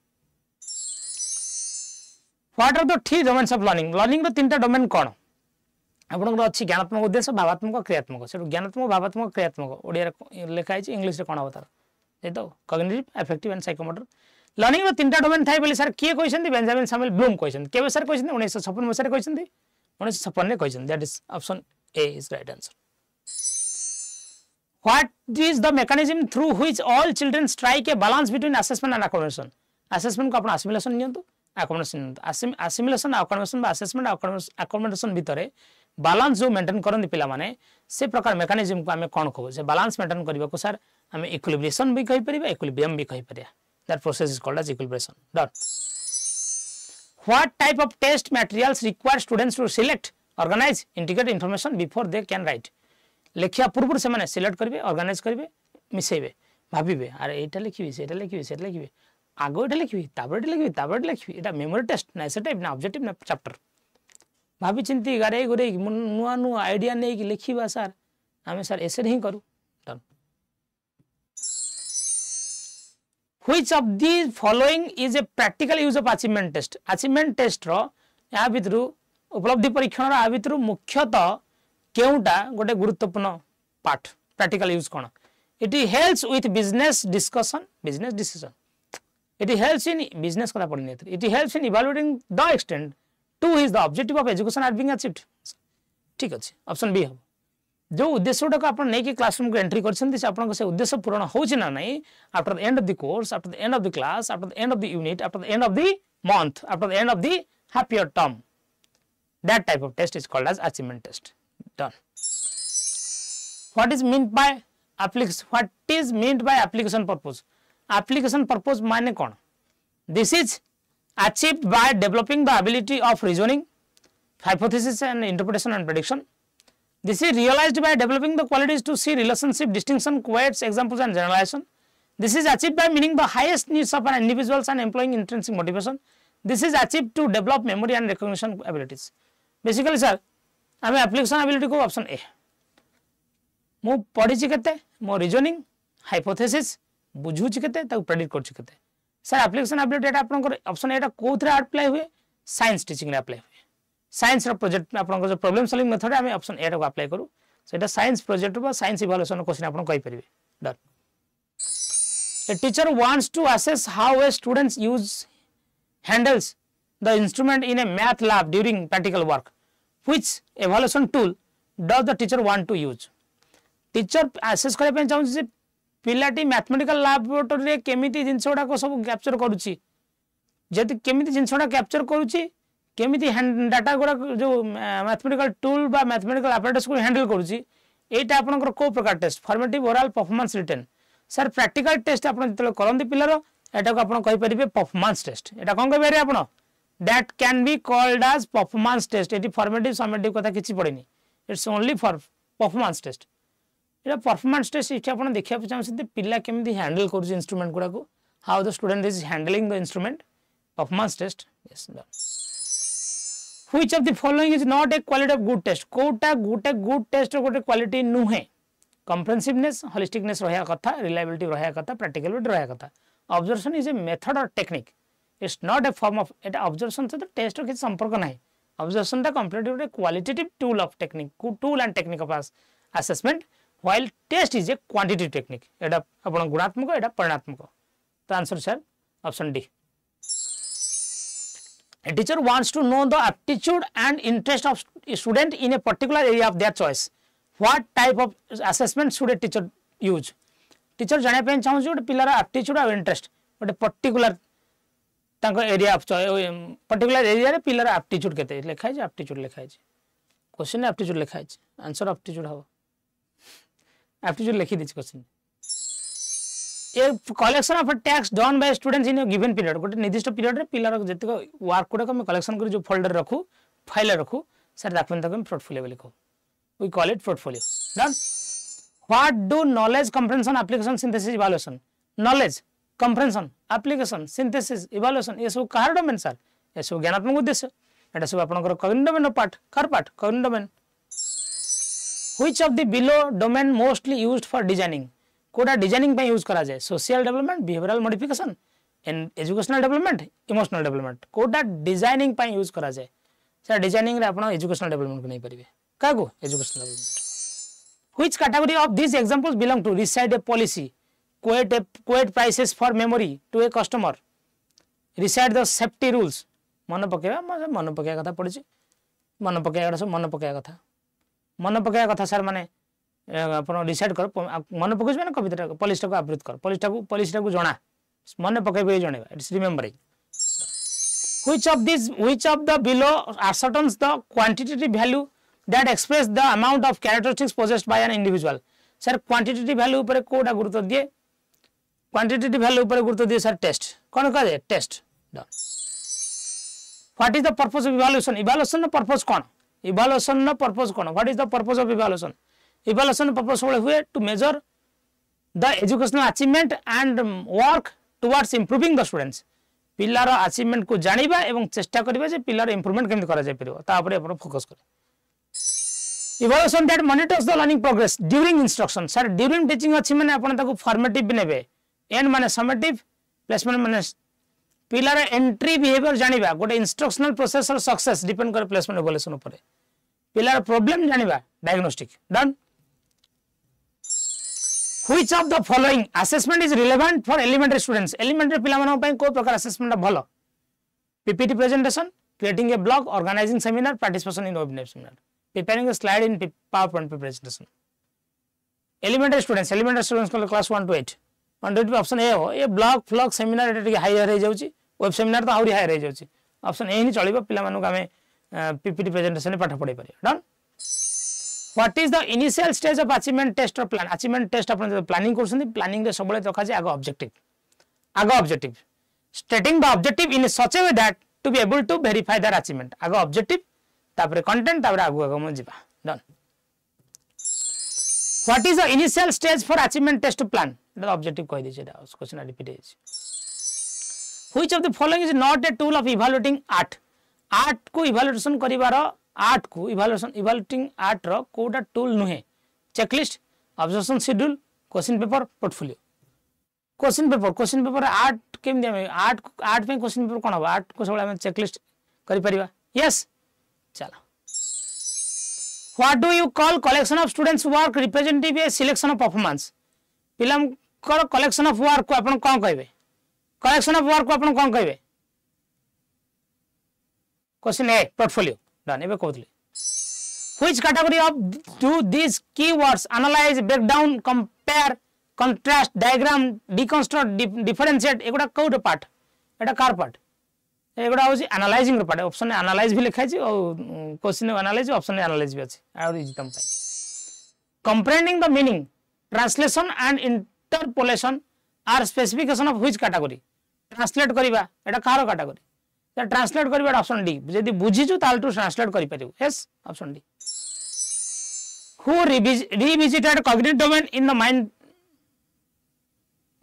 what are the three domains of learning रो तीनटा डोमेन कोन आपन को अछि ज्ञानात्मक उद्देश्य भावात्मक क्रियात्मक से ज्ञानात्मक भावात्मक क्रियात्मक ओडिया लिखा है इंग्लिश रे कोन अवतार ए तो cognitive affective and psychomotor learning रो तीनटा डोमेन थाई बोली सर के कहछन बेंजामिन सैमुअल ब्लूम कहछन केबे सर कहछन 1956 मसरे कहछन 1956 ने कहछन that is option A is right answer what is the mechanism through which all children strike a balance between assessment and accommodation assessment को अपन असिमुलेशन नियंतु अकोमोडेशन नियंतु असिमुलेशन अकोमोडेशन बा असेसमेंट अकोमोडेशन भितरे बैलेंस जो मेंटेन करन पिला माने से प्रकार मैकेनिज्म को हमें कोन कहू से बैलेंस मेंटेन करबा को सर हमें इक्विलिब्रियम भी कहि परिबा इक्विलिब्रियम भी कहि परिया that process is called as equilibrium done What type of test materials require students to select, organize, integrate information before they can write? लेखिया पूर्व से माने सिलेक्ट करिवे ऑर्गेनाइज करिवे मिसेइबे भाबिबे अरे एटा लिखिबे सेटा लिखिबे सेटा लिखिबे आगो एटा लिखिबे ताबरे लिखिबे एटा मेमोरी टेस्ट ना से टाइप ना ऑब्जेक्टिव ना चैप्टर भाबी चिंती गारे गुरे नुआ आइडिया नै कि लिखिबा सर हमें सर ऐसे नहीं करू done Which of these following is a practical use of achievement test? Achievement test रो या भितरु उपलब्धि परीक्षण रो आ भितरु मुख्यतः केउटा गोटे गुरुत्वपूर्ण पार्ट practical use कोन it helps with business decision it helps in business कथा पढने it helps in evaluating the extent to is the objective of education are being achieved ठीक अछि ऑप्शन बी हो जो उद्देश्य को अपन नहीं कि क्लासरूम को एंट्री करछन से अपन को से उद्देश्य पूर्ण होछि ना नहीं after the end of the course after the end of the class after the end of the unit after the end of the month after the end of the half year term that type of test is called as achievement test done what is meant by application purpose माने कोन this is achieved by developing the ability of reasoning hypothesis and interpretation and prediction This is realized by developing the qualities to see relationship, distinction, quotes, examples, and generalization. This is achieved by meeting the highest needs of an individuals and employing intrinsic motivation. This is achieved to develop memory and recognition abilities. Basically, sir, हमें application ability को option A. मो पढ़ी चिकते, मो reasoning, hypothesis, बुझू चिकते, ताऊ predict कर चिकते. Sir, application ability एटा अपन को option A एटा कोथरे apply हुए, science teaching रे apply हुए. साइंस रो प्रोजेक्ट आपन जो प्रॉब्लम सॉल्विंग मेथड हम ऑप्शन ए रो अप्लाई करू सेटा साइंस प्रोजेक्ट बा साइंस इवैल्यूएशन क्वेश्चन आपन कहि परिबे done a teacher wants to assess how a students handles the instrument in a math lab during practical work which evaluation tool does the teacher want to use teacher assess करे पे चाहू जे पिलाटी mathematical laboratory रे केमिति जिंसोडा को सब capture करूची जति केमिति जिंसोडा कैप्चर करूची केमिति डाटा गुड़ा जो मैथमेटिकल टूल बा मैथमेटिकल अपरेटस को हैंडल करूची एटा आपनकर को प्रकार test formative oral performance written sir practical test आपन जतले करंदी पिलार एटा को आपन कहि परिबे परफॉर्मेंस टेस्ट एटा कोन कहबे रे आपन that can be called as performance test एटी फॉर्मेटिव समेटिव कथा किछि पड़ेनी it's only for performance test एटा परफॉर्मेंस टेस्ट इछ आपन देखिया चाहते पिला केमिति हैंडल करूची इंस्ट्रूमेंट गुड़ा को how the student is handling the instrument performance test yes Which of the following is not a quality of good test? कोटा गुटे गुड टेस्ट गोटे क्वालिटी नुहे comprehensiveness holisticness रहा कथा reliability रहा कथा practicality रहा कथा observation is a method or technique it's not a form of it observation से तो टेस्ट के संपर्क नहीं observation टा completely qualitative tool of technique tool and technique of assessment while test is a quantitative technique एटा अपन गुणात्मक एटा परिणात्मक तो answer sir option D A teacher wants to know the aptitude and interest of student in a particular area of their choice. What type of assessment should a teacher use? Teacher जाने पे चाहूँ जो पिलार aptitude और interest ଗୋଟେ particular तांको area of particular area रे पिलार aptitude केते लिखा है aptitude लिखा है question aptitude लिखा है answer aptitude हो aptitude लिखी दी question a collection of tasks done by students in a given period गोटे निर्दिष्ट पीरियड रे पिलार जति वर्क गुडा को कलेक्शन करी जो फोल्डर रखू फाइल रखू सर दाखन तक पोर्टफोलियो लिखो we call it portfolio done what do knowledge comprehension application synthesis evaluation knowledge comprehension application synthesis evaluation ये सब कहार डोमेन सर ये सब ज्ञानात्मक उद्देश्य एटा सब आपनकर cognitive domain part car part cognitive domain which of the below domain mostly used for designing कोडा designing पे use करा जाए social development behavioural modification and educational development emotional development कोडा डिजाइनिंग पे यूज करा जाए सर डिजाइनिंग रे आपण एजुकेशनल डेवलपमेंट को नहीं परिबे कागो educational development which category of this examples belong to recite a policy quote prices for memory to a customer recite the safety rules मन पकेवा कथा पड़िछि मन पकेवा सब मन पकेवा कथा सर माने अपन डिसाइड कर मन पकइस माने कविता पुलिस को आवृत कर पुलिस को जणा मन पकइबे जणेबा it's remembering which of the below ascertains the quantitative value that express the amount of characteristics possessed by an individual sir quantitative value ऊपर कोडा गुरुत्व दिए quantitative value ऊपर गुरुत्व दिए सर टेस्ट कोन का दे test what is the purpose of evaluation purpose कोन evaluation purpose कोन what is the purpose of evaluation purpose हुए to measure the educational achievement and work towards improving the students पिलार अचीवमेंट को जानिबा एवं चेष्टा करिबा जे पिलार इंप्रूवमेंट केमि करा जाय परिबो ता ऊपर अपन फोकस करे evaluation that monitors the learning progress during instruction sir during teaching अछि माने अपन ताको फॉर्मेटिव नेबे एन माने समेटिव प्लेसमेंट माने पिलार एंट्री बिहेवियर जानिबा गोटे इंस्ट्रक्शनल प्रोसेस और सक्सेस डिपेंड करे प्लेसमेंट इवैल्यूएशन ऊपर पिलार प्रॉब्लम जानिबा diagnostic done Which of the following assessment is relevant for elementary students? Elementary पिला मानन पई को प्रकार assessment भलो PPT presentation, creating a blog, organizing seminar, participation in webinar seminar, preparing a slide in PowerPoint presentation. Elementary students को class 1 to 8 1 to 8 option A हो ये blog seminar एटा के हायर हे जाउची वेब सेमिनार तो आउरी हायर हे जाउची option A ही चलिबो पिला मानन हमें PPT presentation पाठ पढै पारे done What is the initial stage of achievement test or plan? Achievement test upon planning करछन planning रे सबले रखा जे आगो objective stating the objective in such a way that to be able to verify their achievement आगो objective तापरे content तापरे आगो म जिबा done What is the initial stage for achievement test to plan? Etah objective कहि दिछ एटा question repeat हेछि Which of the following is not a tool of evaluating art को evaluation करिवार आर्ट को इवैल्यूएटिंग आर्ट रो कोडा टूल नुहे checklist observation schedule question paper portfolio question paper art केम दे आर्ट पे क्वेश्चन पेपर कोन हो आर्ट को सब हम चेकलिस्ट करि परिबा यस चलो what do you call collection of students work representative a selection of performance पिलम कर कलेक्शन ऑफ वर्क को अपन कोन कहबे कलेक्शन ऑफ वर्क को अपन कोन कहबे question A portfolio done ebe kohutli which category of do these keywords analyze break down compare contrast diagram deconstruct differentiate एगुडा code part एटा car part एगुडा होसी analysing रो part option ने analyse भी लिखाइ छी और क्वेश्चन ने एनालाइज ऑप्शन ने एनालाइज भी अछि और इज तम पाई comprehending the meaning translation and interpolation are specification of which category translate करिबा एटा कार कैटेगरी द ट्रांसलेट करिबा ऑप्शन डी यदि बुझिजु ताल टू ट्रांसलेट करि परिबो यस ऑप्शन डी हु revisited cognitive domain in the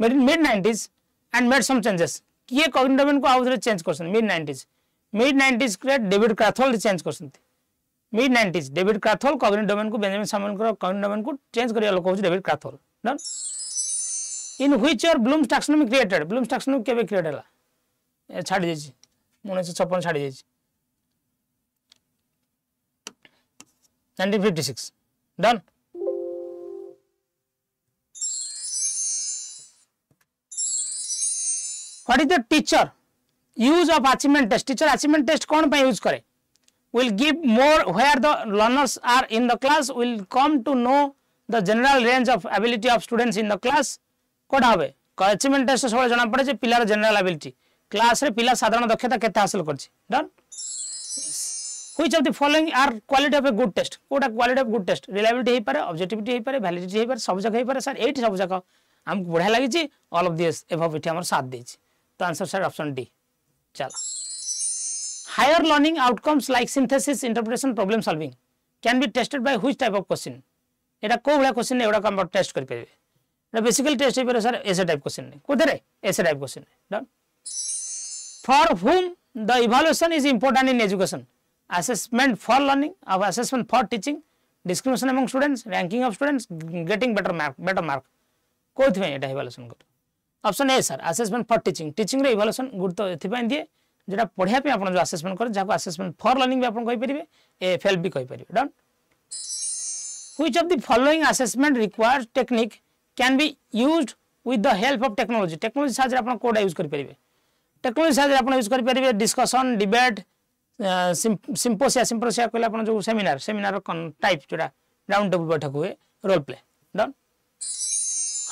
mid 90s and made some changes किए cognitive domain को आउथरे चेंज करसन mid 90s रे डेविड क्रैथोल्ड चेंज करसन mid 90s David Krathwohl cognitive domain को बेंजामिन सामुएल को cognitive domain को change करिया लोक होची David Krathwohl done in which year Bloom's taxonomy created Bloom's taxonomy केबे क्रिएट हला ए छाडी जेची 1956 छाडी जेची 1956 done what is the teacher use of achievement test teacher achievement test कौन पे यूज करे will give more where the learners are in the class will come to know the general range of ability of students in the class कोड हबे achievement test सब जाना पड़े जे पिलार जनरल एबिलिटी क्लास रे पिला साधारण दक्षता केते हासिल करछि done which of the following are quality of a good test कोटा quality of good test reliability हे पारे ऑब्जेक्टिविटी हे पारे वैलिडिटी हे पारे सब जगह हे पारे सर एटी सब जगह हमको बढ़िया लागि छि all of this above it हमर साथ देछि तो आंसर सर ऑप्शन डी चलो higher learning outcomes like synthesis interpretation problem solving can be tested by which type of question एटा को बडा क्वेश्चन एडा हम टेस्ट कर परबे एटा बेसिकली टेस्ट हे पर सर ऐसे टाइप क्वेश्चन नहीं कोदरे ऐसे type question done for whom the evaluation is important in education assessment for learning or assessment for teaching discrimination among students ranking of students getting better mark कोथि में एटा evaluation कर option A sir assessment for teaching teaching रे evaluation गुरुत्व एथि पय दिए जेटा पढ़िया पे आपण जो असेसमेंट कर जाको असेसमेंट फॉर लर्निंग भी आपण कहि परिबे एफएल भी कहि परिबे done which of the following assessment requires technique can be used with the help of technology technology साथ आपण कोडा यूज करि परिबे टेक्नोलॉजी साथ आपण यूज करि परिबे डिस्कशन डिबेट सिम्पोसिया कहले आपण जो सेमिनार टाइप जोटा राउंड टेबल बैठक हुए role play done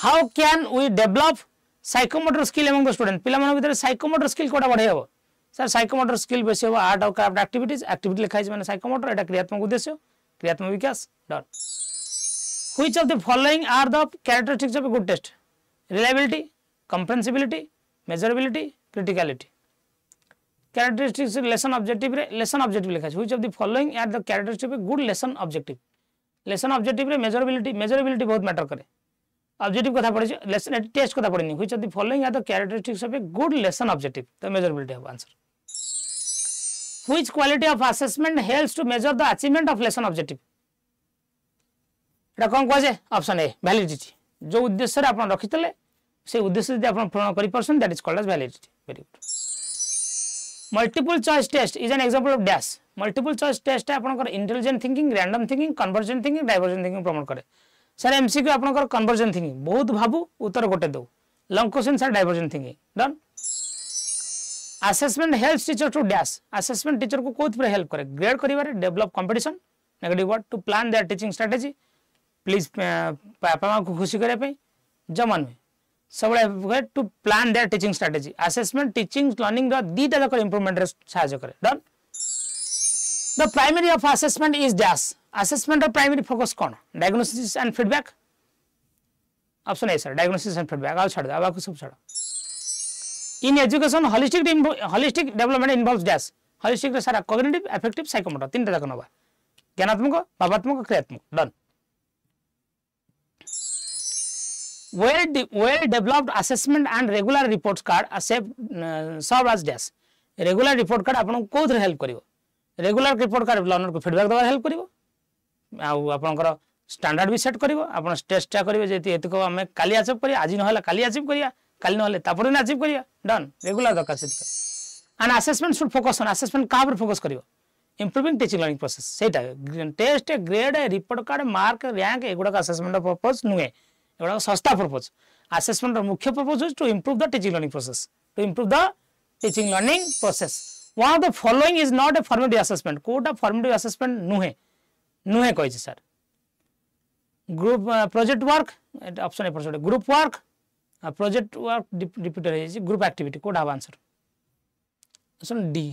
how can we develop psychomotor skill among the student पिला मन भीतर साइकोमोटर स्किल कोडा बढ़े हो सर साइकोमोटर स्किल बेसी हो आर्ट और क्राफ्ट एक्टिविटीज एक्टिविटी लिखा है माने साइकोमोटर एटा क्रियात्मक उद्देश्य क्रियात्मक विकास done which of the following are the characteristics of a good test reliability comprehensibility measurability criticality characteristics lesson objective लिखा है which of the following are the characteristics of a good lesson objective रे measurability बहुत matter करे objective कथा पड़े lesson test कथा पड़ेनी which of the following are the characteristics of a good lesson objective the measurability of answer which quality of assessment helps to measure the achievement of lesson objective एटा कोन कहजे option A validity जो उद्देश्य रे आपण रखितले से उद्देश्य यदि आपण पूर्ण करि परसन that is called as validity very good multiple choice test is an example of dash multiple choice test आपण intelligent thinking random thinking convergent thinking divergent thinking promote करे सर एमसीक्यू आपनकर कन्वर्जन थिंकिंग बहुत भाबू उत्तर गोटे दो long question sir diversion thinking done assessment helps teacher to dash assessment teacher को कोथ पर हेल्प करे ग्रेड करिवारे develop competition negative word to plan their teaching strategy please पापा को खुशी करे पे जमन में सबले to plan their teaching strategy assessment teaching learning the दीटा जकर इंप्रूवमेंट रे सहायता करे done the primary of assessment is dash assessment of primary focus कौन diagnosis and feedback option A sir diagnosis and feedback आउ छाड़ दे आबा को सब छाड़ in education holistic development involves dash holistic रे सारा कॉग्निटिव अफेक्टिव साइकोमोटर तीनटा जाक नबा ज्ञानात्मक भावात्मक क्रियात्मक done well developed assessment and regular report card are serve as dash regular report card आपन को हेल्प करिवो रेगुलर रिपोर्ट कार्ड लर्नर को फीडबैक दवा हेल्प करिवो आ आपनकर स्टैंडर्ड भी सेट करिवो आपन टेस्ट टा करिवो जेति एत को हम काली अचीव करिया आज न होला काली अचीव करिया काली न होले तापर न अचीव करिया डन रेगुलर दरकार set and assessment should focus on assessment का पर फोकस करिवो इंप्रूविंग टीचिंग लर्निंग प्रोसेस सेटा test grade report card mark rank एगुडा असेसमेंट पर्पस नुए एगुडा सस्ता पर्पस असेसमेंट मुख्य purpose is to improve the teaching learning process one of the following is not a formative assessment कोटा formative assessment नुहे कहि sir group project work option A पर group work project work repeated है group activity कोटा answer option D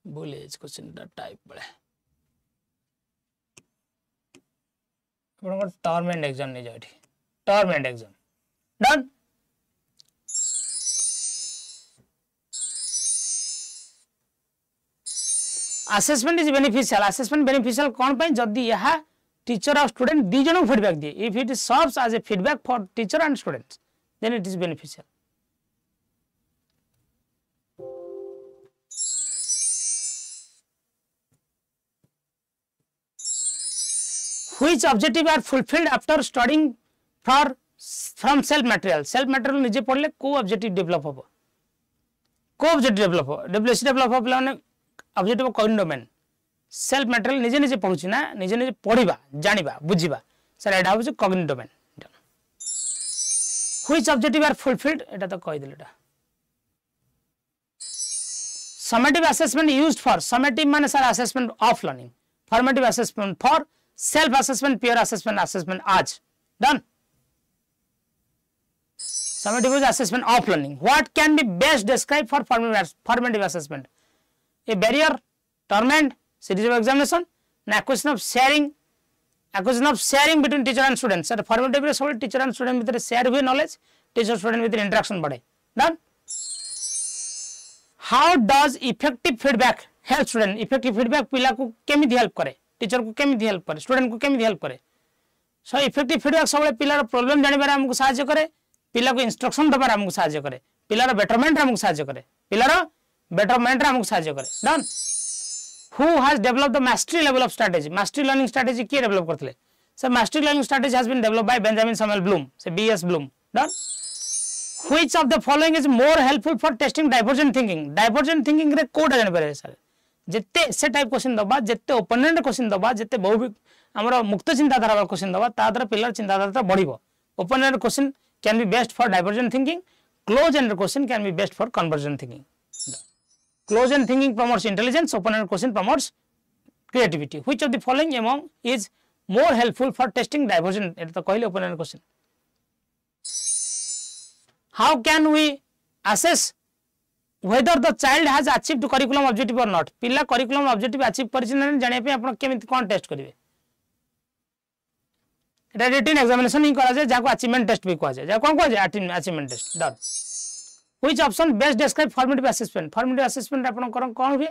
बुलेज question type बळे अपन term end exam नहीं जाठी term end exam done assessment is beneficial कौन पे जदि यह टीचर और स्टूडेंट दी जन फीडबैक दिए if it serves as a feedback for teacher and students then it is beneficial Which objective are fulfilled after studying from self material? Self material निजे पढ़ले को ऑब्जेक्टिव डेवलप हो, को ऑब्जेक्टिव डेवलप हो, WC develop हो पिला ने objective cognitive domain self material निजे निजे पढुछि ना निजे निजे पढिबा जानिबा बुझिबा सर एटा होछि cognitive domain which objective are fulfilled एटा तो कहि देलेटा summative assessment used for summative माने sir assessment of learning formative assessment for self assessment peer assessment आज done summative is assessment of learning what can be best described for formative assessment a barrier torment series of examination an acquisition of sharing between teacher and student sir formative re सब teacher and student भितर share हुए knowledge teacher student भितर interaction बढ़े done how does effective feedback help student effective feedback पिला को केमिति help करे teacher को केमिति हेल्प करे स्टूडेंट को केमिति हेल्प करे सो इफेक्टिव फीडबैक सब पिलार प्रॉब्लम जानिबार हमको सहायता करे पिला को इंस्ट्रक्शन दबार हमको सहायता करे पिलार बेटरमेंट हमको सहायता करे पिलार बेटरमेंट हमको सहायता करे done who has developed the mastery level of strategy mastery learning strategy के डेवलप करथले sir mastery learning strategy has been developed by Benjamin Samuel Bloom से BS Bloom done which of the following is more helpful for testing divergent thinking रे कोड जानि पारे sir जेते से type question दबा जेते ओपोनेंट क्वेश्चन दबा जेते बहु हमर मुक्त चिंताधारा क्वेश्चन दबा ता द्वारा पिलर चिंताधारा बढ़िबो opponent question can be best for divergent thinking closed-ended question can be best for convergent thinking closed-ended thinking promotes intelligence open-ended question promotes creativity which of the following among is more helpful for testing divergent eta to kahile open-ended question how can we assess whether the child has achieved curriculum objective or not pilla curriculum objective achieve karichi na janiya pe apna kemiti kon test karibe এটা written examination ही करा जाय जाको achievement test भी कहा जाय जा कोन कहा जाय achievement test done which option best describe formative assessment आपण कोन हुए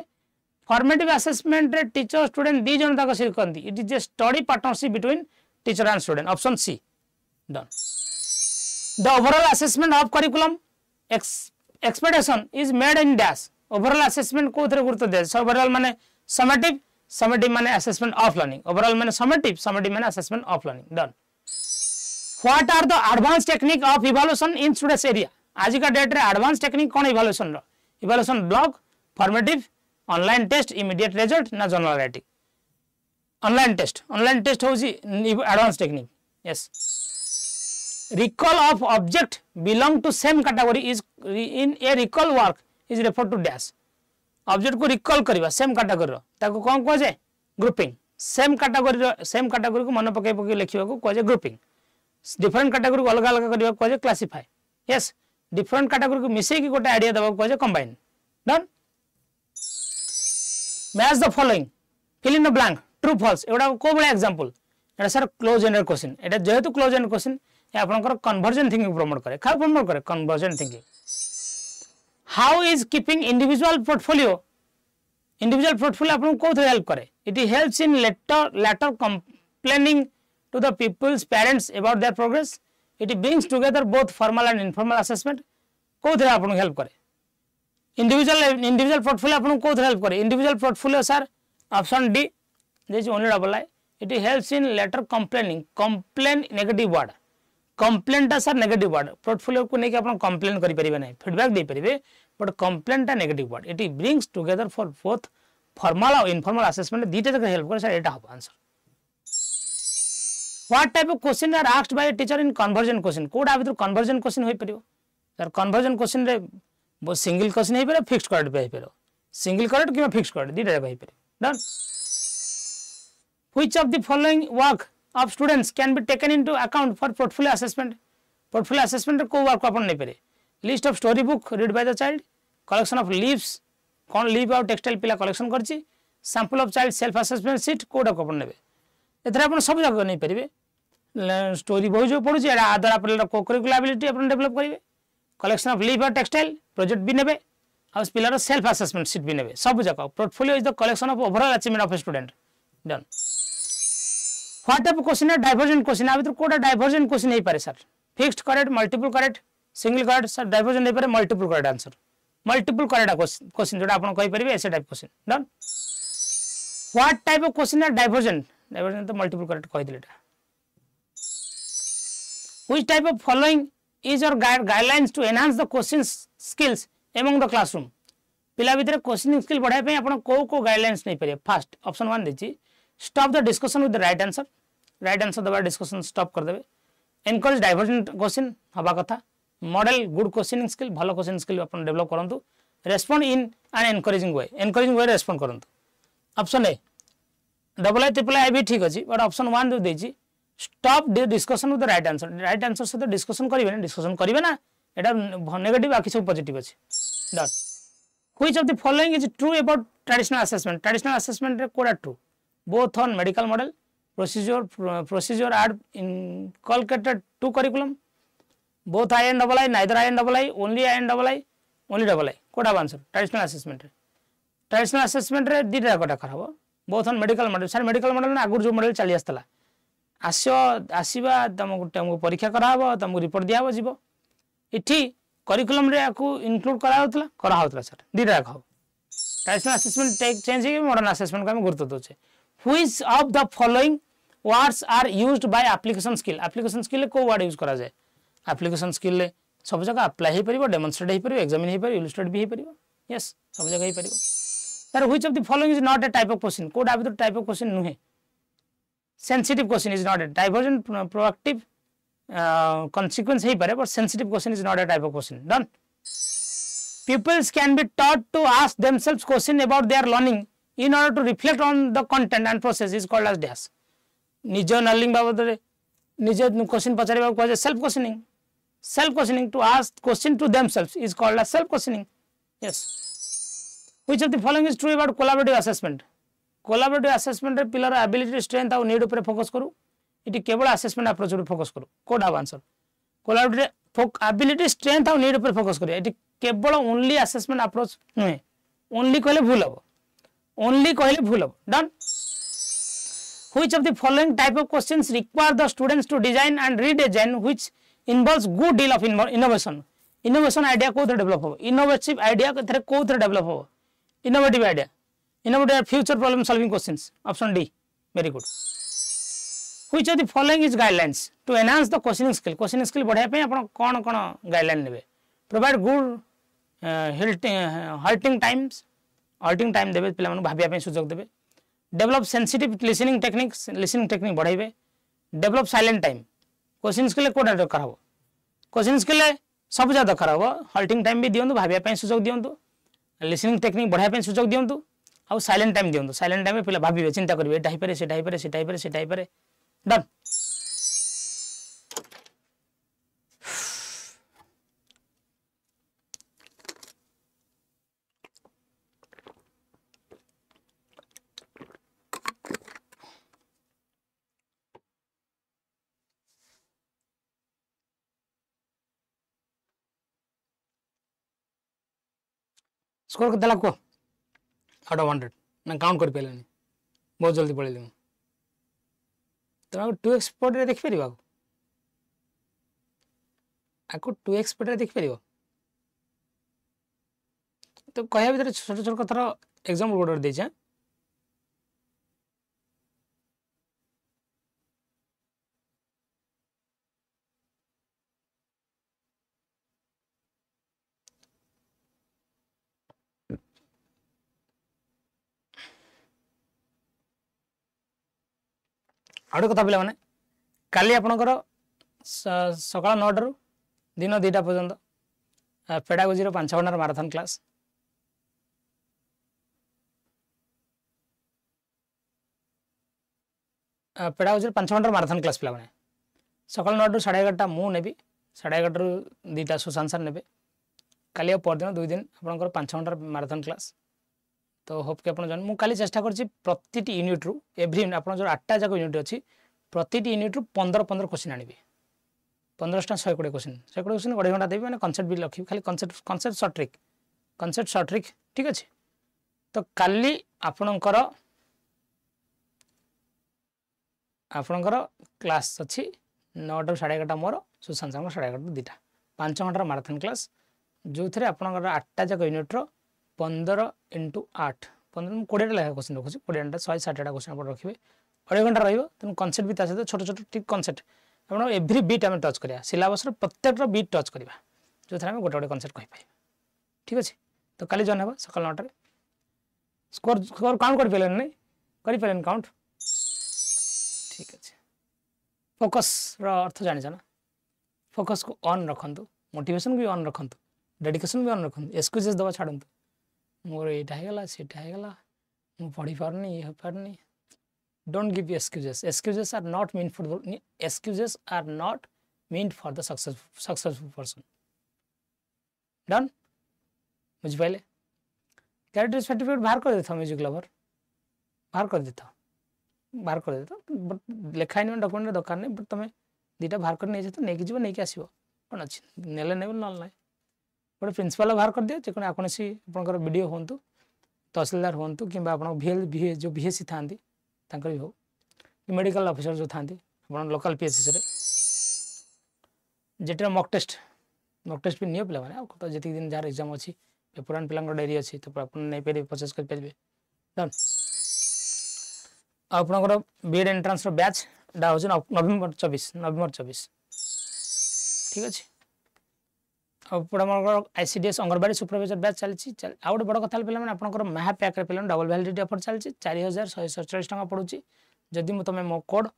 फॉर्मेटिव असेसमेंट रे टीचर स्टूडेंट दी जन तक सिर करंती it is a study partnership between teacher and student option C done the overall assessment of curriculum expectation is made in dash overall assessment को थरे गुरुत्व दे ओवरऑल माने समेटिव माने असेसमेंट ऑफ लर्निंग ओवरऑल माने समेटिव माने assessment of learning done what are the advance technique of evaluation in students area आज का डेट रे एडवांस टेक्निक कोन evaluation block formative online test immediate result ना general writing online test होजी advance technique yes recall of object belong to same category is in a recall work is referred to dash object को recall करबा same category रो ताको कोन को जे grouping same category को मन पके पके लिखिबा को को जे ग्रुपिंग डिफरेंट कैटेगरी को अलग अलग करबा को जे क्लासिफाई यस डिफरेंट कैटेगरी को मिसे की गोटे आईडिया दबा को जे combine done match the following fill in the blank true false एडा को बळे एग्जांपल एडा सर क्लोज एंडेड क्वेश्चन एडा जेहेतु क्लोज एंडेड क्वेश्चन ए आपनकर कन्वर्जन थिंकिंग प्रमोट करे खा प्रमोट करे conversion thinking how is keeping individual portfolio आपन को हेल्प करे it helps in later complaining to the people's parents about their progress it brings together both formal and informal assessment को आपन help करे individual portfolio आपन को help करे individual portfolio sir option D this only double I it helps in later complain negative word complain टा sir negative word portfolio को नहीं कि अपन कंप्लेन करि परिबे नै फीडबैक दे परिबे बट कंप्लेन टा negative word it brings together for both formal और इनफॉर्मल असेसमेंट दीटा जक हेल्प करे सर एटा हो answer what type of question are asked by teacher in convergent question कोड आ भीतर कन्वर्जन क्वेश्चन होई परिबो सर कन्वर्जन क्वेश्चन रे सिंगल क्वेश्चन होई परिबो फिक्स्ड करेक्ट पे होई परिबो सिंगल करेक्ट कि फिक्स्ड करेक्ट दीटा जक होई परिबो done which of the following work of students can be taken into account for portfolio assessment को वर्क अपन नहीं पारे list of story book read by the child collection of leaves कौन leave और textile पिला कलेक्शन करछि sample of child self assessment sheet कोड अपन नेबे एथरा अपन सब जगह नहीं पारिबे स्टोरी बही जो पढुछि एरा आदर अपन को करिकुलर एबिलिटी अपन डेवलप करिवे कलेक्शन ऑफ लीव और टेक्सटाइल प्रोजेक्ट भी नेबे और पिलार सेल्फ असेसमेंट शीट भी नेबे सब जगह portfolio is the collection of overall achievement of a student done what type question है डाइवर्जेंट क्वेश्चन आ भीतर कोडा डाइवर्जेंट क्वेश्चन नहीं पारे sir fixed correct multiple correct single correct sir divergent नहीं पारे multiple correct answer multiple correct question जोटा आपण कहि परिबे ऐसे type question done what type of question है डाइवर्जेंट डाइवर्जेंट तो मल्टीपल करेक्ट कहि दिलेटा which type of following is your guidelines to enhance the question skills among the classroom पिला भितर क्वेश्चनिंग स्किल बढ़ाई पे आपण को गाइडलाइंस नहीं परिए फर्स्ट ऑप्शन 1 देची stop the discussion with the right answer दबा डिस्कशन स्टॉप कर देबे एनकरेज डाइवर्जेंट क्वेश्चन हवा कथा मॉडल गुड क्वेश्चनिंग स्किल भलो क्वेश्चन स्किल अपन डेवलप करंतु respond in an encouraging way respond करंतु option A double I triple I भी ठीक अछि बट ऑप्शन 1 जो देची stop the discussion with the right answer से डिस्कशन करिवे ना एटा नेगेटिव बाकी सब पॉजिटिव अछि dot which of the following is true about traditional assessment रे कोडा true both on medical model procedure are inculcated to curriculum both I and double I neither I and double I only I and double I only double I कोडा answer traditional assessment रे दिटा कोटा खराब both on medical model sir medical model ना आगुर जो model चली आस्तला आसीबा तुमको परीक्षा कराबो तुमको रिपोर्ट दियाबो जीवो इठी करिकुलम रे आकु इंक्लूड करा होतला सर दिटा खाओ ट्रेडिशनल असेसमेंट टेक चेंज हे मॉडर्न असेसमेंट का हम गुरुत्व दोचे which of the following words are used by application skill को वर्ड यूज करा जाए एप्लीकेशन स्किल ले सब जगह अप्लाई हे परिबो डेमोंस्ट्रेट हे परिबो एग्जामिन हे परिबो इलस्ट्रेट भी हे परिबो यस सब जगह हे परिबो sir which of the following is not a type of question कोड आबि तो टाइप ऑफ क्वेश्चन नुहे sensitive question is not A divergent proactive consequence हे पारे but sensitive question is not a type of question done pupils can be taught to ask themselves question about their learning in order to reflect on the content and process is called as dash निज learning बाबद रे निज question पचारिबा को self questioning to ask question to themselves is called as self questioning yes which of the following is true about collaborative assessment रे पिलर ability strength और need ऊपर फोकस करू इटी केवल असेसमेंट अप्रोच ऊपर फोकस करू कोड आंसर कोलैबोरेटिव एबिलिटी स्ट्रेंथ और नीड ऊपर फोकस करू इटी केवल ओनली असेसमेंट अप्रोच नुहे ओनली कहले भूल हो done which of the following type of questions require the students to design and redesign which involves good deal of innovation idea को डेवलप हो innovative idea को डेवलप हो innovative future problem solving questions option D very good which of the following is guidelines to enhance the questioning skill बढ़ाया पे आपण कोन guideline नेबे provide good halting time देबे पिला मन भाबिया पे सुযোগ देबे डेवलप सेंसिटिव लिसनिंग टेक्निक बढ़ाइबे develop silent time question skill कोडा दरकार हो क्वेश्चन स्किल सब ज्यादा दरकार हो हल्टिंग टाइम भी दियंतु भाबिया पे सुযোগ दियंतु लिसनिंग टेक्निक बढ़ाया पे सुযোগ दियंतु आ साइलेंट टाइम दियंतु साइलेंट टाइम में पिला भाबिबे चिंता करिवे एटा हिपरे सेटा हिपरे डन स्कोर के को आउट ऑफ 100 ना काउंट कर पेलनी बहुत जल्दी पळेली तो 2x स्पॉट रे देख परिबा आको 2x स्पॉट रे देख परिबो तो कहया भीतर छोट कथार एग्जांपल ऑर्डर दे छ आउट कथा पिला माने काली आपनकर सकाळ 9 रु दिन 2टा पर्यंत पेडागोजी रो 5 घंटा मैराथन क्लास पेडागोजी 5 घंटा मैराथन क्लास पिला माने सकाळ 9 रु 11:30 मु नेबी 11:30 रु 2टा सुशांत सर नेबे काली परदिन 2 दिन आपनकर 5 घंटा मैराथन क्लास तो होप के अपन मु काली चेष्टा करछि प्रतिटी यूनिट रु एवरी अपन जो 8टा जाक यूनिट अछि प्रतिटी यूनिट रु 15 क्वेश्चन आनिबे 15 टा 120 क्वेश्चन 1 घंटा देबे माने कांसेप्ट भी लखि खाली कांसेप्ट शॉर्ट ट्रिक ठीक अछि तो काली आपनकर क्लास अछि 9 टा 11:30 मोर सुशांत सर 11:30 2टा 5 घंटा मैराथन क्लास जो थरे आपनकर 8टा जाक यूनिट रो 15 × 8 15 20 टा क्वेश्चन रखुछि 20 टा 160 टा क्वेश्चन आप रखिबे अढ़ाई घंटा तेणु कनसेप्ट भी सहित छोट छोट ठीक कनसेप्ट आप एव्री बीट आम टच करा सिलेबस प्रत्येक बीट टच करा जो थे गोटे गोटे कनसेप्ट कहीपर ठीक अच्छे तो काली जॉइन हे सकाल 9 स्कोर स्कोर काउंट कर पारे नहीं करें काउंट ठीक अच्छे फोकस अर्थ जान ना फोकस को ऑन रखु मोटिवेशन भी ऑन रखु डेडिकेशन भी ऑन रखु एक्सक्यूजेस दबा छाड़ू मोर यहाँ सेटा मु पढ़ी पारनी ये हो पारनी don't give excuses excuses are not mean for excuses are not mean for the successful person done बुझिपारे कैरेक्टर सर्टिफिकेट बाहर कर देता म्यूजिक लवर बाहर कर देता बट लिखाई डॉक्यूमेंट दरकार नहीं बट तुम दीटा बाहर कर नहीं तो नहीं जीव नहीं आसो कौन अच्छी नेले नहीं ना ना गोटे प्रिंसिपाल बाहर कर दिए जेको कौन आपंकर वीडियो हूँ तहसीलदार हूँ कि VL जो VSC था भी हो मेडिकल ऑफिसर जो था लोकल PSC जेटा मॉक टेस्ट भी नहीं पिला तो जी दिन जार एग्जाम अच्छी पुरान पिला डेरी अच्छी तो आप नहीं पारे परचेज करेंगे डन आपंकर बीएड एंट्रांस बैच डा हूँ नवेम्बर 24 ठीक अच्छे आम ICDS अंगनवाड़ी सुपरवाइजर बैच चलती आउ गोटे बड़ कथा पे आपंकर महापैक पे डबल वैलिडिटी ऑफर चलती 4147 टका पड़ू जदि तुम मो कोड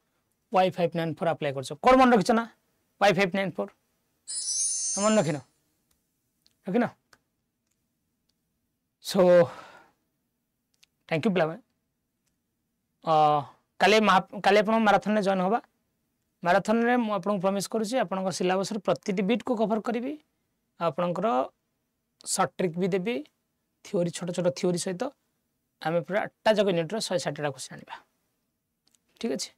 Y594 अप्लाई कर कोड मन रखी ना Y594 मन रखिन सो थैंक यू पिला काली आप मैराथन में जॉइन होगा मैराथन में मुझे प्रॉमिस करुँच आप सिलेबस प्रति बीट को कवर करी आपणकर सर्ट ट्रिक भी देवी थ्योरी छोट छोट थ्योरी सहित आम पूरा 8टा जगह यूनिट 160टा क्वेश्चन आनिबा ठीक अच्छे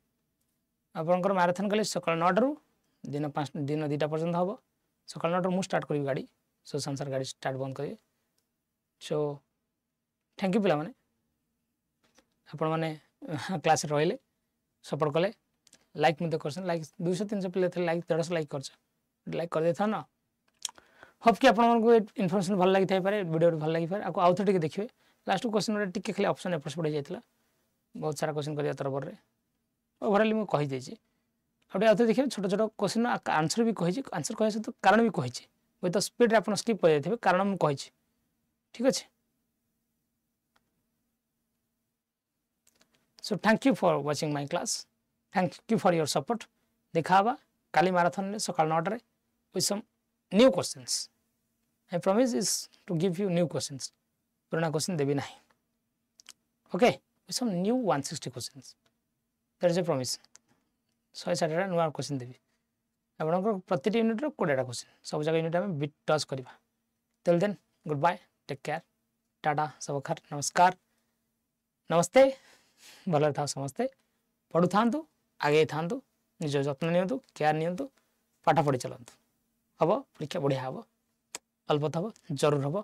आपणकर मैराथन कल सकाल 9 दिन 2टा पर्यंत हम सकाल 9 मुझे स्टार्ट करी गाड़ी सो संसार गाड़ी स्टार्ट बंद करेंगे सो थैंक यू पिला माने आपण माने क्लास रहिले सपोर्ट कले लाइक मत कर लाइक 200-300 पिले थे लाइक 150 लाइक कर देता ना होप कि आपको इनफॉरमेशन भल लगी थाई वीडियो भल लगी पारे आउ थे देखिए लास्ट क्वेश्चन टी खाली ऑप्शन एपट सेपट जाता बहुत सारा क्वेश्चन करवा तरफ ओवरऑल मुझे कही आउ थे देखिए छोट छोट क्वेश्चन आंसर भी कही आंसर कह सहित कारण भी कही हुए तो स्पीड आप स्किप कर जाइए कारण मुझे ठीक अच्छे so thank you for watching my class thank you for your support देखा काली मैराथन में सकाल 9 with some new questions I promise is to give you new questions पुराना क्वेश्चन देवी ना okay with some new 160 questions that is a promise 160टा नुआ question देवी आपंकर प्रति यूनिट 20टा क्वेश्चन सब जगह यूनिट आम बिट टच करवा till then good bye take care ta ta सबखार नमस्कार नमस्ते भल था समस्ते पढ़ु था आगे था निज जत्न नि केयर नि पाठ पढ़ी चलतु हम परीक्षा बढ़िया हम अल्पत हम जरूर हम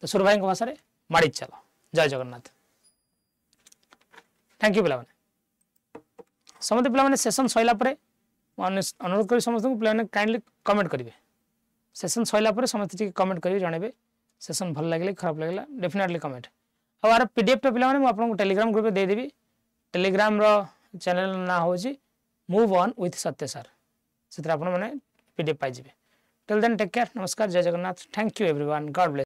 तो सुर भाई भाषा माड़ी चल जय जगन्नाथ थैंक यू पे समस्त पे सेसन सरला अनुरोध कर समस्त पे काइंडली कमेंट करेंगे सेसन सरला समस्त कमेंट करेंगे जनइबे सेसन भल लगे खराब लगे डेफिनेटली कमेंट आर PDF पे आपको टेलीग्राम ग्रुप में देदेवी टेलीग्राम चैनल ना हूँ मूव ऑन विथ सत्य सर से मैंने PDF पाइबे टिल देन टेक केयर नमस्कार जय Jagannath thank you everyone God bless.